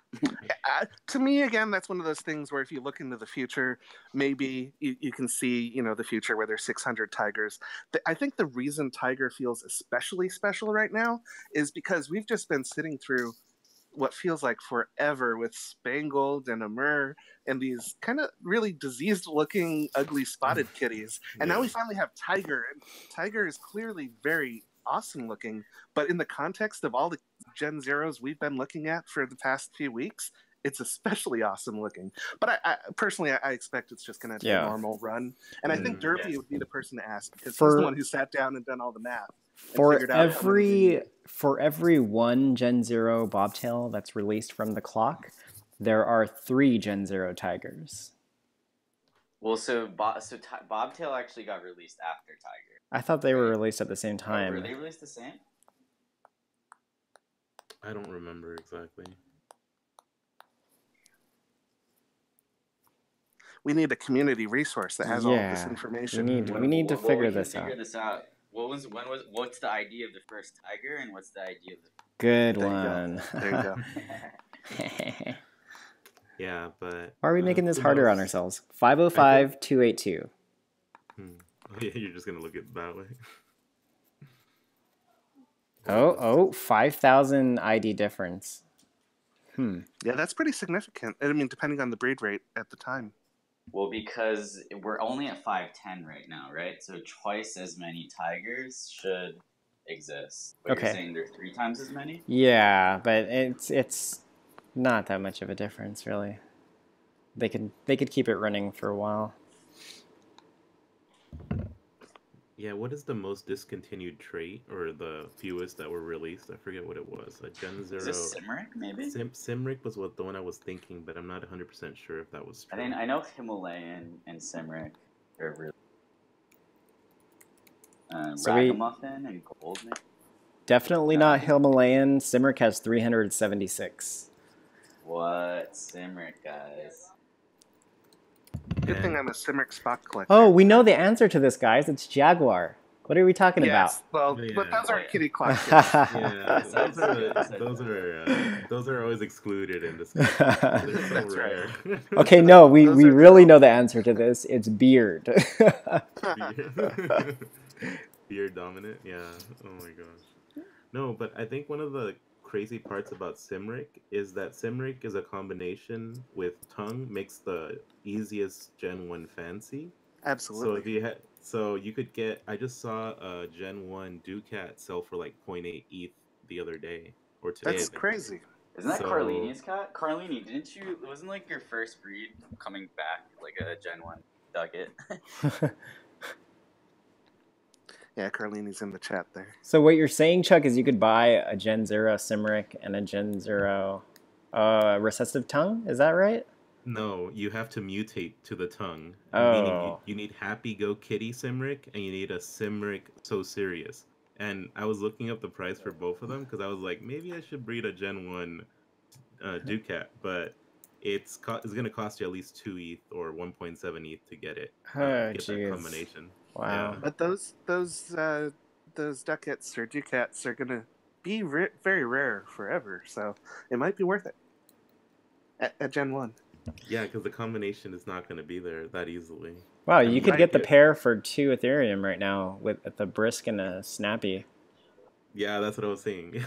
To me, again, that's one of those things where if you look into the future, maybe you can see the future where there's 600 tigers. I think the reason tiger feels especially special right now is because we've just been sitting through what feels like forever with Spangled and Amur and these kind of really diseased-looking, ugly spotted kitties. And now we finally have Tiger. And Tiger is clearly very awesome-looking, but in the context of all the Gen Zeros we've been looking at for the past few weeks, it's especially awesome-looking. But I personally expect it's just going to be a normal run. And I think Derpy would be the person to ask, because he's the one who sat down and done all the math. For every one Gen Zero bobtail that's released from the clock, there are 3 Gen Zero tigers. Well, so bobtail actually got released after tiger. I thought they were released at the same time. Were they released the same? I don't remember exactly. We need a community resource that has all of this information. We need to figure this out. What's the ID of the first tiger and what's the ID of the... Good one. There you go. Yeah, but... Why are we making this harder on ourselves? 505-282. Yeah, you're just going to look at it that way. 5,000 ID difference. Yeah, that's pretty significant. I mean, depending on the breed rate at the time. Well, because we're only at 510 right now, right? So twice as many tigers should exist. But you're saying there's 3 times as many? Yeah, but it's not that much of a difference, really. They could keep it running for a while. Yeah, what is the most discontinued trait, or the fewest that were released? I forget what it was. A Gen Zero. Is this Simric, maybe? Simric was the one I was thinking, but I'm not 100% sure if that was true. I know Himalayan and Simric are really... Ragamuffin and Gold, maybe? Definitely not Himalayan. Simric has 376. What? Simric, guys. Good thing I'm a Simric spot collector. Oh, we know the answer to this, guys. It's Jaguar. What are we talking about? Well, but those are kitty clock. Those are always excluded in this. They're so rare. Okay, no, we really know the answer to this. It's beard. Beard dominant, yeah. Oh my gosh. No, but I think one of the crazy parts about Simric is that Simric is a combination with tongue, makes the easiest Gen 1 fancy. Absolutely. So you could get, I just saw a Gen 1 Ducat sell for like 0.8 ETH the other day, or today. That's crazy. Isn't that Carlini's cat? Carlini, wasn't like your first breed coming back, like a Gen 1 Ducat? Yeah, Carlini's in the chat there. So what you're saying, Chuck, is you could buy a Gen Zero Simric and a Gen Zero recessive tongue? Is that right? No, you have to mutate to the tongue. Oh. Meaning you need Happy Go Kitty Simric, and you need a Simric So Serious. And I was looking up the price for both of them, because I was like, maybe I should breed a Gen 1 Ducat, but it's going to cost you at least 2 ETH or 1.7 ETH to get it. Get that combination. Wow. Yeah. But those ducats or ducats are going to be very rare forever, so it might be worth it at Gen 1. Yeah, because the combination is not going to be there that easily. Wow, I you mean, could might get the get- pair for 2 Ethereum right now with the Brisk and a Snappy. Yeah, that's what I was saying.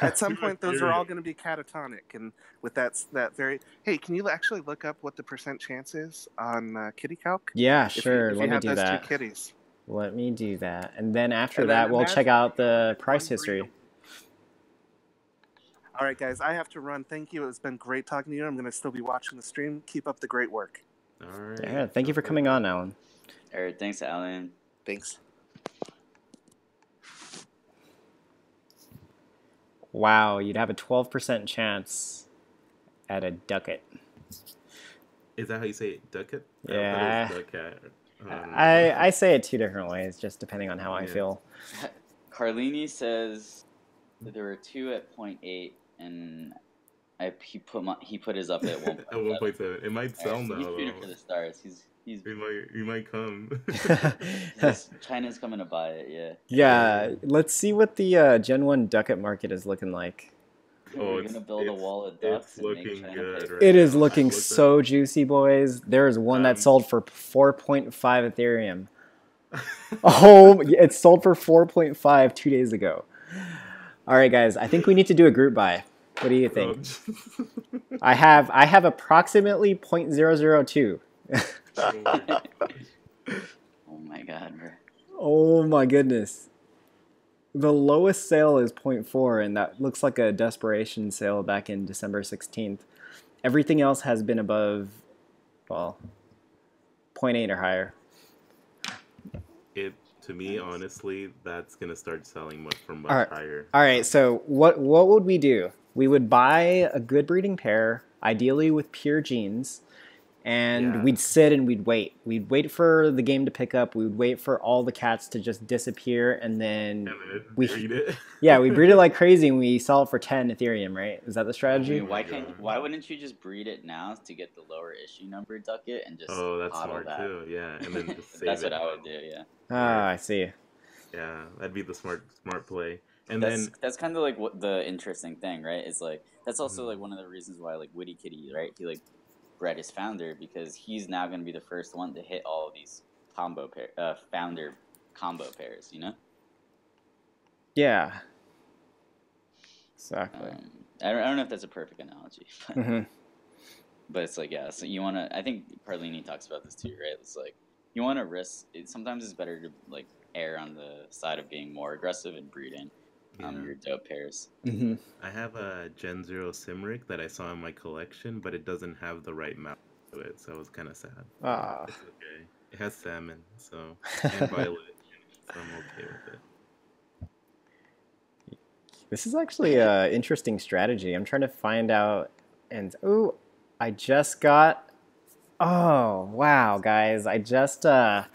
At some Two point, those are all Ethereum. going to be catatonic, and with that very. Hey, can you actually look up what the % chance is on KittyCalc? Yeah, If sure. you Let me have do those two that. kitties, Let me do that. And then after and then that, we'll check imagine out you the breed price one breed. history. All right, guys, I have to run. Thank you. It's been great talking to you. I'm going to still be watching the stream. Keep up the great work. All right. Yeah, thank you for coming on, Alan. All right, thanks, Alan. Thanks. Wow, you'd have a 12% chance at a ducat. Is that how you say it? Ducat? Yeah. I thought it was ducat. I say it 2 different ways, just depending on how I Yeah. feel. Carlini says that there were 2 at 0.8, and he put his up at 1.7. At 1.7. It might sell Right, so now, he's shooting though. for the stars. He's You might come. China's coming to buy it. Yeah. Yeah, let's see what the Gen 1 ducat market is looking like. Oh, We're gonna build a wall of ducks it's and make looking China good. pay. Right It is now. looking I looked so juicy, boys. There is one that sold for 4.5 Ethereum. Oh, it sold for 4.5 2 days ago. All right, guys, I think we need to do a group buy. What do you think? I have approximately 0.002. Oh my god, bro. Oh my goodness. The lowest sale is 0.4, and that looks like a desperation sale back in December 16th. Everything else has been above, well, 0.8 or higher. To me, honestly, that's gonna start selling much higher. All right, so what would we do? We would buy a good breeding pair, ideally with pure genes, and we'd sit and we'd wait. We'd wait for the game to pick up. We would wait for all the cats to just disappear, and then breed it. Yeah, we breed it like crazy, and we sell it for 10 Ethereum, right? Is that the strategy? I mean, why wouldn't you just breed it now to get the lower issue number ducat and just that's hodl smart that? too. Yeah, and then just save That's it. what I would do. Yeah. Ah, I see. Yeah, that'd be the smart play. And that's kind of like what the interesting thing, right? Is like that's also like one of the reasons why like Witty Kitty, right? He like bred his founder because he's now going to be the first one to hit all of these founder combo pairs, you know? Yeah. Exactly. I don't know if that's a perfect analogy, but, but it's like, yeah, so you want to, I think Carlini talks about this too, right? It's like, you want to risk, sometimes it's better to like err on the side of being more aggressive and breeding your dope pairs. I have a Gen 0 Simric that I saw in my collection, but it doesn't have the right mount to it, so I was kind of sad. It's okay. It has salmon, and violet, so I'm okay with it. This is actually an interesting strategy. I'm trying to find out, and I just got. Oh wow, guys! I just got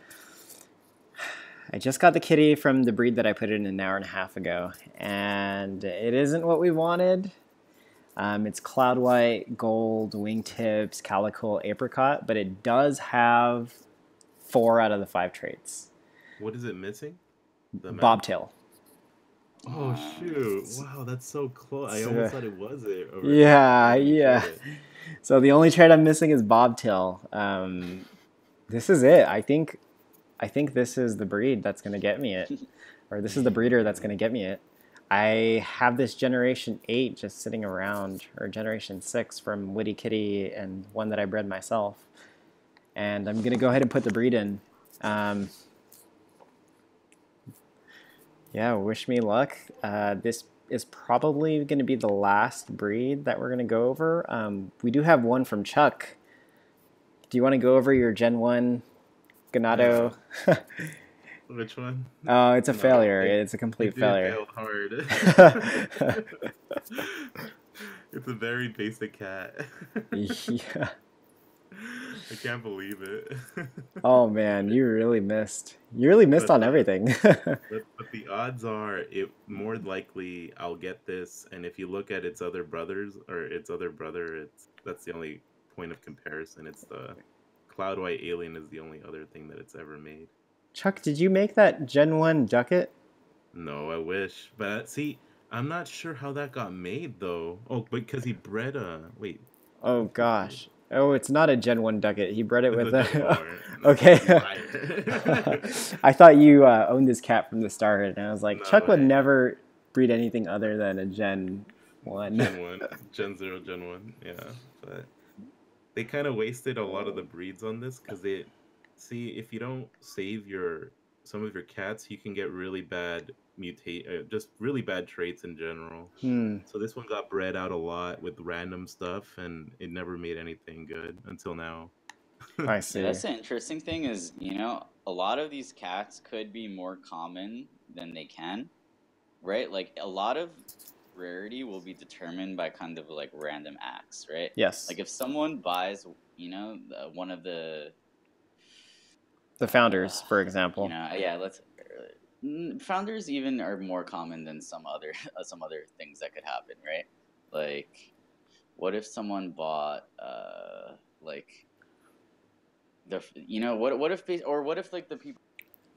the kitty from the breed that I put in an hour and a half ago, and it isn't what we wanted. It's cloud white, gold, wingtips, calico, apricot, but it does have 4 out of the 5 traits. What is it missing? The bobtail. Oh shoot! Wow, that's so close. I almost thought it was it. Yeah. So the only trait I'm missing is bobtail. This is it. I think this is the breed that's going to get me it, or this is the breeder that's going to get me it. I have this Generation 8 just sitting around, or Generation 6 from Witty Kitty, and one that I bred myself. And I'm going to go ahead and put the breed in. Yeah, wish me luck. This is probably going to be the last breed that we're going to go over. We do have one from Chuck. Do you want to go over your Gen 1 Ganado? Which one? Oh, it's a failure. It's a complete failure. It failed hard. It's a very basic cat. Yeah. I can't believe it. Oh man, you really missed. You really missed on everything. but the odds are, more likely I'll get this. And if you look at its other brothers or its other brother, that's the only point of comparison. It's the Cloud White Alien is the only other thing that it's ever made. Chuck, did you make that Gen 1 ducat? No, I wish. But see, I'm not sure how that got made though. Oh, because he bred a wait. Oh gosh. Oh, it's not a Gen 1 ducket. He bred it It's with a a. Gen 4. Okay. Liar. I thought you owned this cat from the start, and I was like, No, Chuck would never breed anything other than a Gen 1. Gen 1, Gen 0, Gen 1. Yeah, but they kind of wasted a lot of the breeds on this because they see if you don't save some of your cats, you can get really bad just really bad traits in general. So this one got bred out a lot with random stuff, and it never made anything good until now. I see. Yeah, that's the interesting thing is, a lot of these cats could be more common than they can, right? Like a lot of rarity will be determined by kind of like random acts, right? Yes. Like if someone buys, one of the founders, for example. Yeah, founders even are more common than some other things that could happen, right? Like, what if someone bought like what if like the people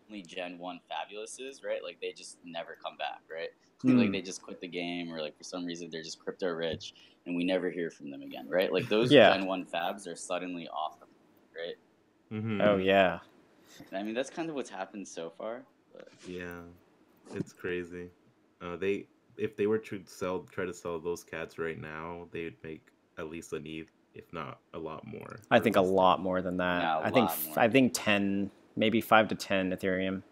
only Gen 1 fabulouses, right? Like they just never come back, right? Like they just quit the game, or like for some reason they're just crypto rich and we never hear from them again, right? Like those Gen 1 fabs are suddenly off the right? Mm-hmm. Oh yeah. I mean that's kind of what's happened so far. But... Yeah, it's crazy. If they were to try to sell those cats right now, they'd make at least an ETH, if not a lot more. I think a lot more than that. No, I think 10, maybe 5 to 10 Ethereum.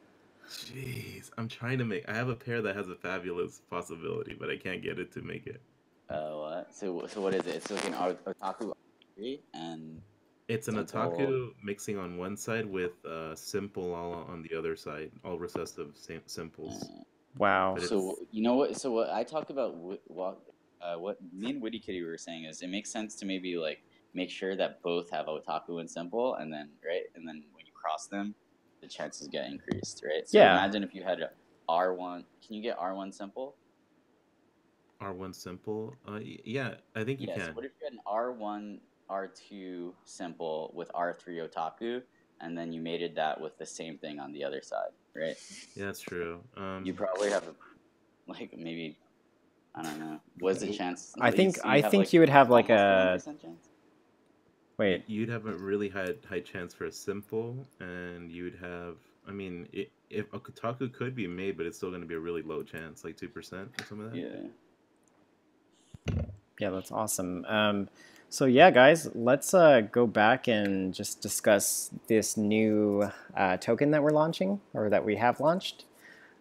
Jeez, I have a pair that has a fabulous possibility, but I can't get it to make it. What? So what is it? It's like an otaku R3 and it's an otaku mixing on one side with simple all on the other side, all recessive simples. Wow. So you know what? So what I talked about, what me and Witty Kitty were saying is, it makes sense to maybe like make sure that both have otaku and simple, and then when you cross them, the chances get increased, right? So imagine if you had a R1. Can you get R1 simple? R1 simple? Yeah, I think you can. So what if you had an R1, R2 simple with R3 otaku, and then you mated that with the same thing on the other side, right? Yeah, that's true. You probably have maybe, I don't know. What's the chance? I think you would have like a 1% chance. Wait. You'd have a really high chance for a simple, and you'd have. I mean, if a Kotaku could be made, but it's still going to be a really low chance, like 2% or something like that. Yeah. Yeah, that's awesome. So yeah, guys, let's go back and just discuss this new token that we're launching, or that we have launched.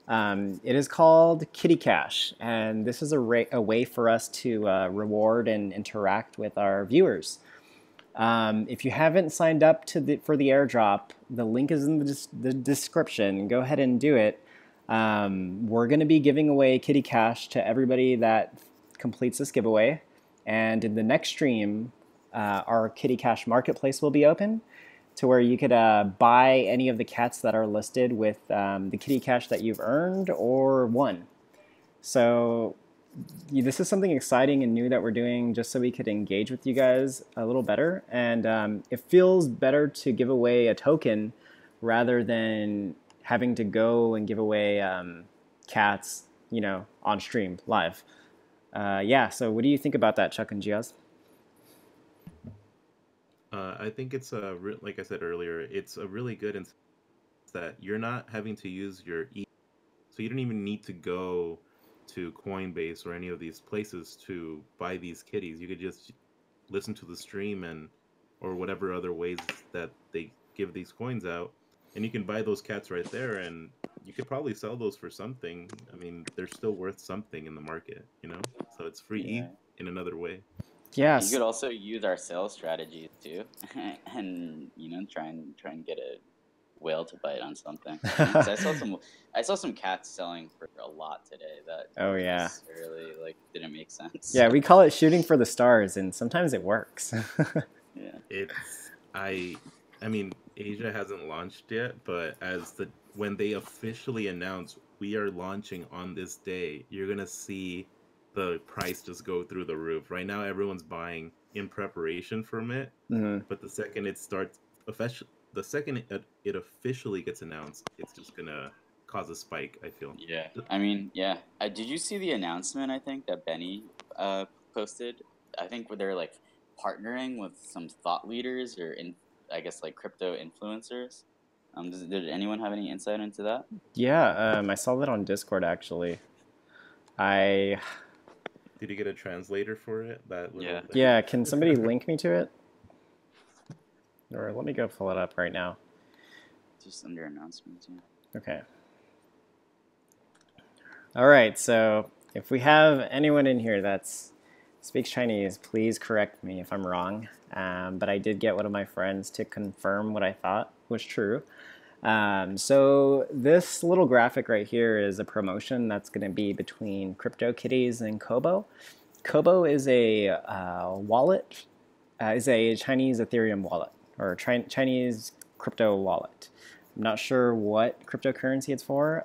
It is called Kittycash, and this is a way for us to reward and interact with our viewers. If you haven't signed up for the airdrop, the link is in the description. Go ahead and do it. We're going to be giving away Kittycash to everybody that completes this giveaway. And in the next stream, our Kittycash marketplace will be open to where you could buy any of the cats that are listed with the Kittycash that you've earned or won. So this is something exciting and new that we're doing just so we could engage with you guys a little better. And it feels better to give away a token rather than having to go and give away cats, on stream live. Yeah, so what do you think about that, Chuck and JiHoz? I think it's like I said earlier, it's a really good in that you're not having to use your so you don't even need to go to Coinbase or any of these places to buy these kitties. You could just listen to the stream or whatever other ways that they give these coins out, and you can buy those cats right there, and you could probably sell those for something. I mean, they're still worth something in the market, so it's free in another way. Yes. You could also use our sales strategies too, and try and get a whale to bite on something. I saw some cats selling for a lot today. That necessarily didn't make sense. Yeah, we call it shooting for the stars, and sometimes it works. Yeah. I mean, Asia hasn't launched yet, but when they officially announce we are launching on this day, you're gonna see the price just go through the roof. Right now, everyone's buying in preparation from it, but the second it starts, the second it officially gets announced, it's just gonna cause a spike, I feel. Yeah, I mean, yeah. Did you see the announcement? I think that Benny posted. I think they're like partnering with some thought leaders or I guess like crypto influencers. Did anyone have any insight into that? Yeah, I saw that on Discord actually. I Did you get a translator for it? That little thing? Yeah, can somebody link me to it? Or let me go pull it up right now. Just under announcements. Yeah. Okay. All right, so if we have anyone in here that speaks Chinese, please correct me if I'm wrong. But I did get one of my friends to confirm what I thought was true. So this little graphic right here is a promotion that's going to be between CryptoKitties and Kobo. Kobo is a wallet, is a Chinese Ethereum wallet, or Chinese crypto wallet. I'm not sure what cryptocurrency it's for.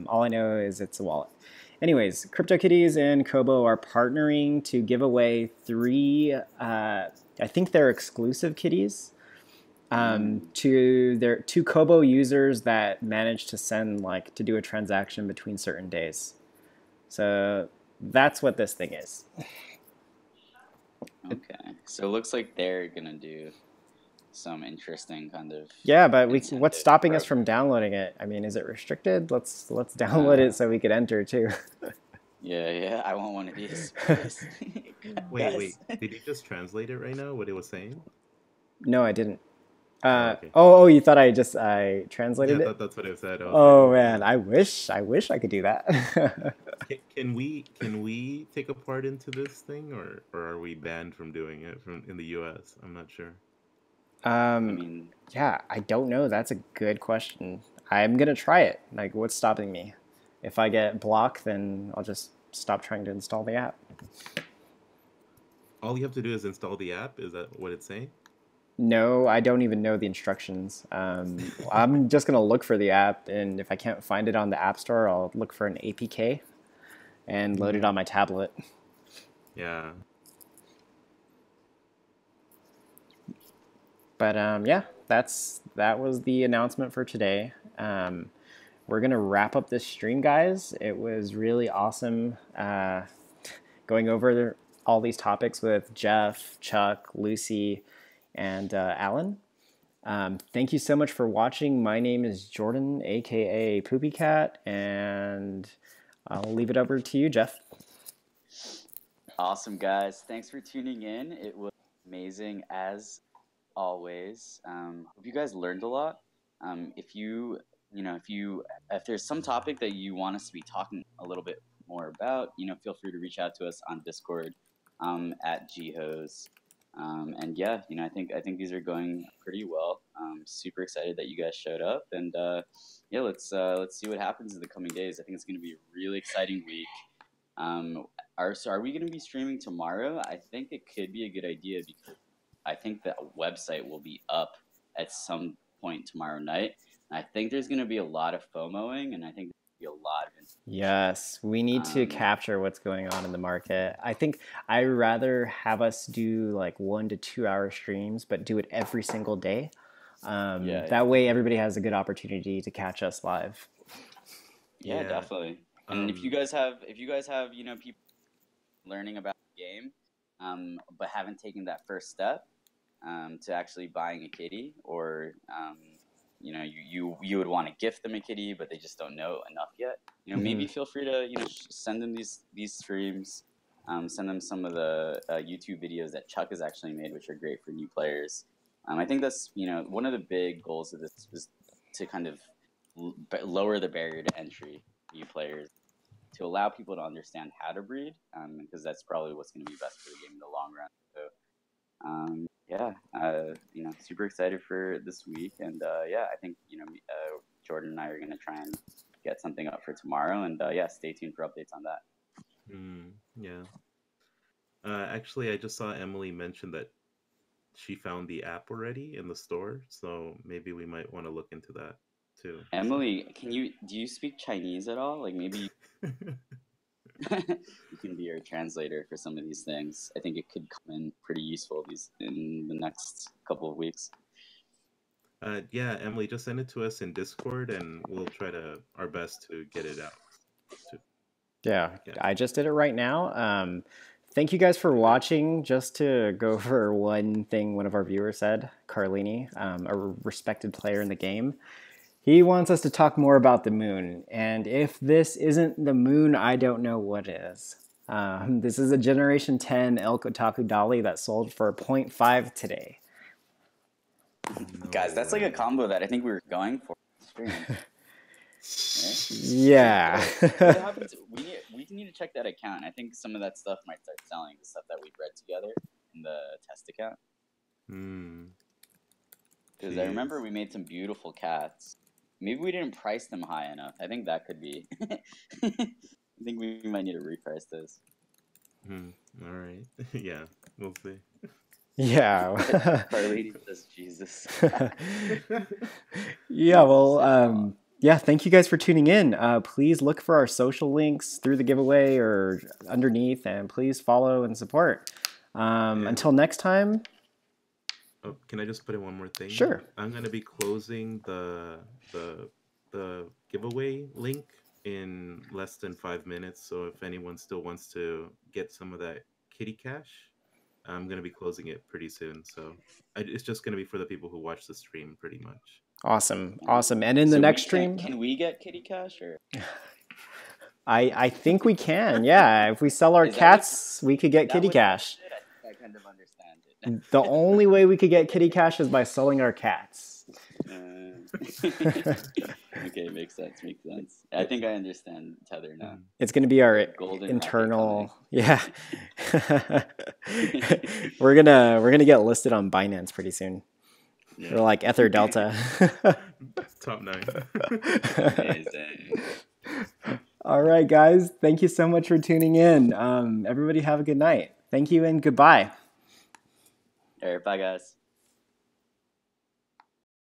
All I know is it's a wallet. Anyways, CryptoKitties and Kobo are partnering to give away 3, I think they're exclusive kitties, to Kobo users that manage to send, like, to do a transaction between certain days. So that's what this thing is. Okay, so it looks like they're gonna do some interesting kind of but what's stopping us from downloading it? I mean, is it restricted? Let's download it so we could enter too. Yeah, I want one of these. Wait, did you just translate it right now? What it was saying? No, I didn't. Okay. Oh, you thought I translated it? That's what it said. Oh man, I wish I could do that. Can we take a part into this thing, or are we banned from doing it in the U.S.? I'm not sure. I mean, yeah, I don't know. That's a good question. I'm gonna try it. Like, what's stopping me? If I get blocked, then I'll just stop trying to install the app. All you have to do is install the app. Is that what it's saying? No, I don't even know the instructions. I'm just gonna look for the app, and if I can't find it on the App Store, I'll look for an APK and load it on my tablet. Yeah. But yeah, that was the announcement for today. We're gonna wrap up this stream, guys. It was really awesome going over all these topics with Jeff, Chuck, Lucy, and Alan. Thank you so much for watching. My name is Jordan, aka Poopie.cat, and I'll leave it over to you, Jeff. Awesome, guys. Thanks for tuning in. It was amazing as always. Hope you guys learned a lot. If there's some topic that you want us to be talking a little bit more about, feel free to reach out to us on Discord at JiHoz. And yeah, I think these are going pretty well. Super excited that you guys showed up, and yeah, let's see what happens in the coming days. I think it's going to be a really exciting week. Are we going to be streaming tomorrow? I think it could be a good idea because I think the website will be up at some point tomorrow night. I think there's going to be a lot of FOMOing, and I think there's going to be a lot of Yes, we need to capture what's going on in the market. I think I'd rather have us do like 1 to 2 hour streams, but do it every single day. That way everybody has a good opportunity to catch us live. Yeah, definitely. And if you guys have people learning about the game, but haven't taken that first step to actually buying a kitty, or you would want to gift them a kitty, but they just don't know enough yet. Maybe feel free to send them these streams, send them some of the YouTube videos that Chuck has actually made, which are great for new players. I think that's one of the big goals of this was to kind of lower the barrier to entry for new players, to allow people to understand how to breed, because that's probably what's going to be best for the game in the long run. So super excited for this week, and I think Jordan and I are going to try and get something up for tomorrow, and stay tuned for updates on that. Actually, I just saw Emily mention that she found the app already in the store, so maybe we might want to look into that too. Emily, do you speak Chinese at all? Like, maybe you can be our translator for some of these things. I think it could come in pretty useful in the next couple of weeks. Yeah, Emily, just send it to us in Discord, and we'll try our best to get it out. Yeah, I just did it right now. thank you guys for watching. Just to go over one thing one of our viewers said, Carlini, a respected player in the game. He wants us to talk more about the moon. And if this isn't the moon, I don't know what is. This is a Generation 10 Elk Otaku Dolly that sold for 0.5 today. Guys, that's like a combo that I think we were going for on stream. Yeah. What happens? We need to check that account. I think some of that stuff might start selling, the stuff that we read together in the test account. Because I remember we made some beautiful cats. Maybe we didn't price them high enough. I think that could be. I think we might need to reprice this. All right. Yeah, we'll see. Yeah. Carly says Jesus. Yeah, well, yeah, thank you guys for tuning in. Please look for our social links through the giveaway or underneath, and please follow and support. Until next time. Oh, can I just put in one more thing? Sure. I'm going to be closing the giveaway link in less than 5 minutes. So if anyone still wants to get some of that Kittycash, I'm going to be closing it pretty soon. So it's just going to be for the people who watch the stream pretty much. Awesome. And in the next stream... Can we get Kittycash? Or? I think we can, yeah. If we sell our cats, we could get Kittycash. I kind of understand it. The only way we could get Kittycash is by selling our cats. Okay, makes sense. I think I understand Tether now. It's going to be our Golden internal, yeah. We're gonna get listed on Binance pretty soon. Yeah. We're like Ether Delta. Top 9. Amazing. All right, guys. Thank you so much for tuning in. Everybody have a good night. Thank you and goodbye. All right, bye, guys.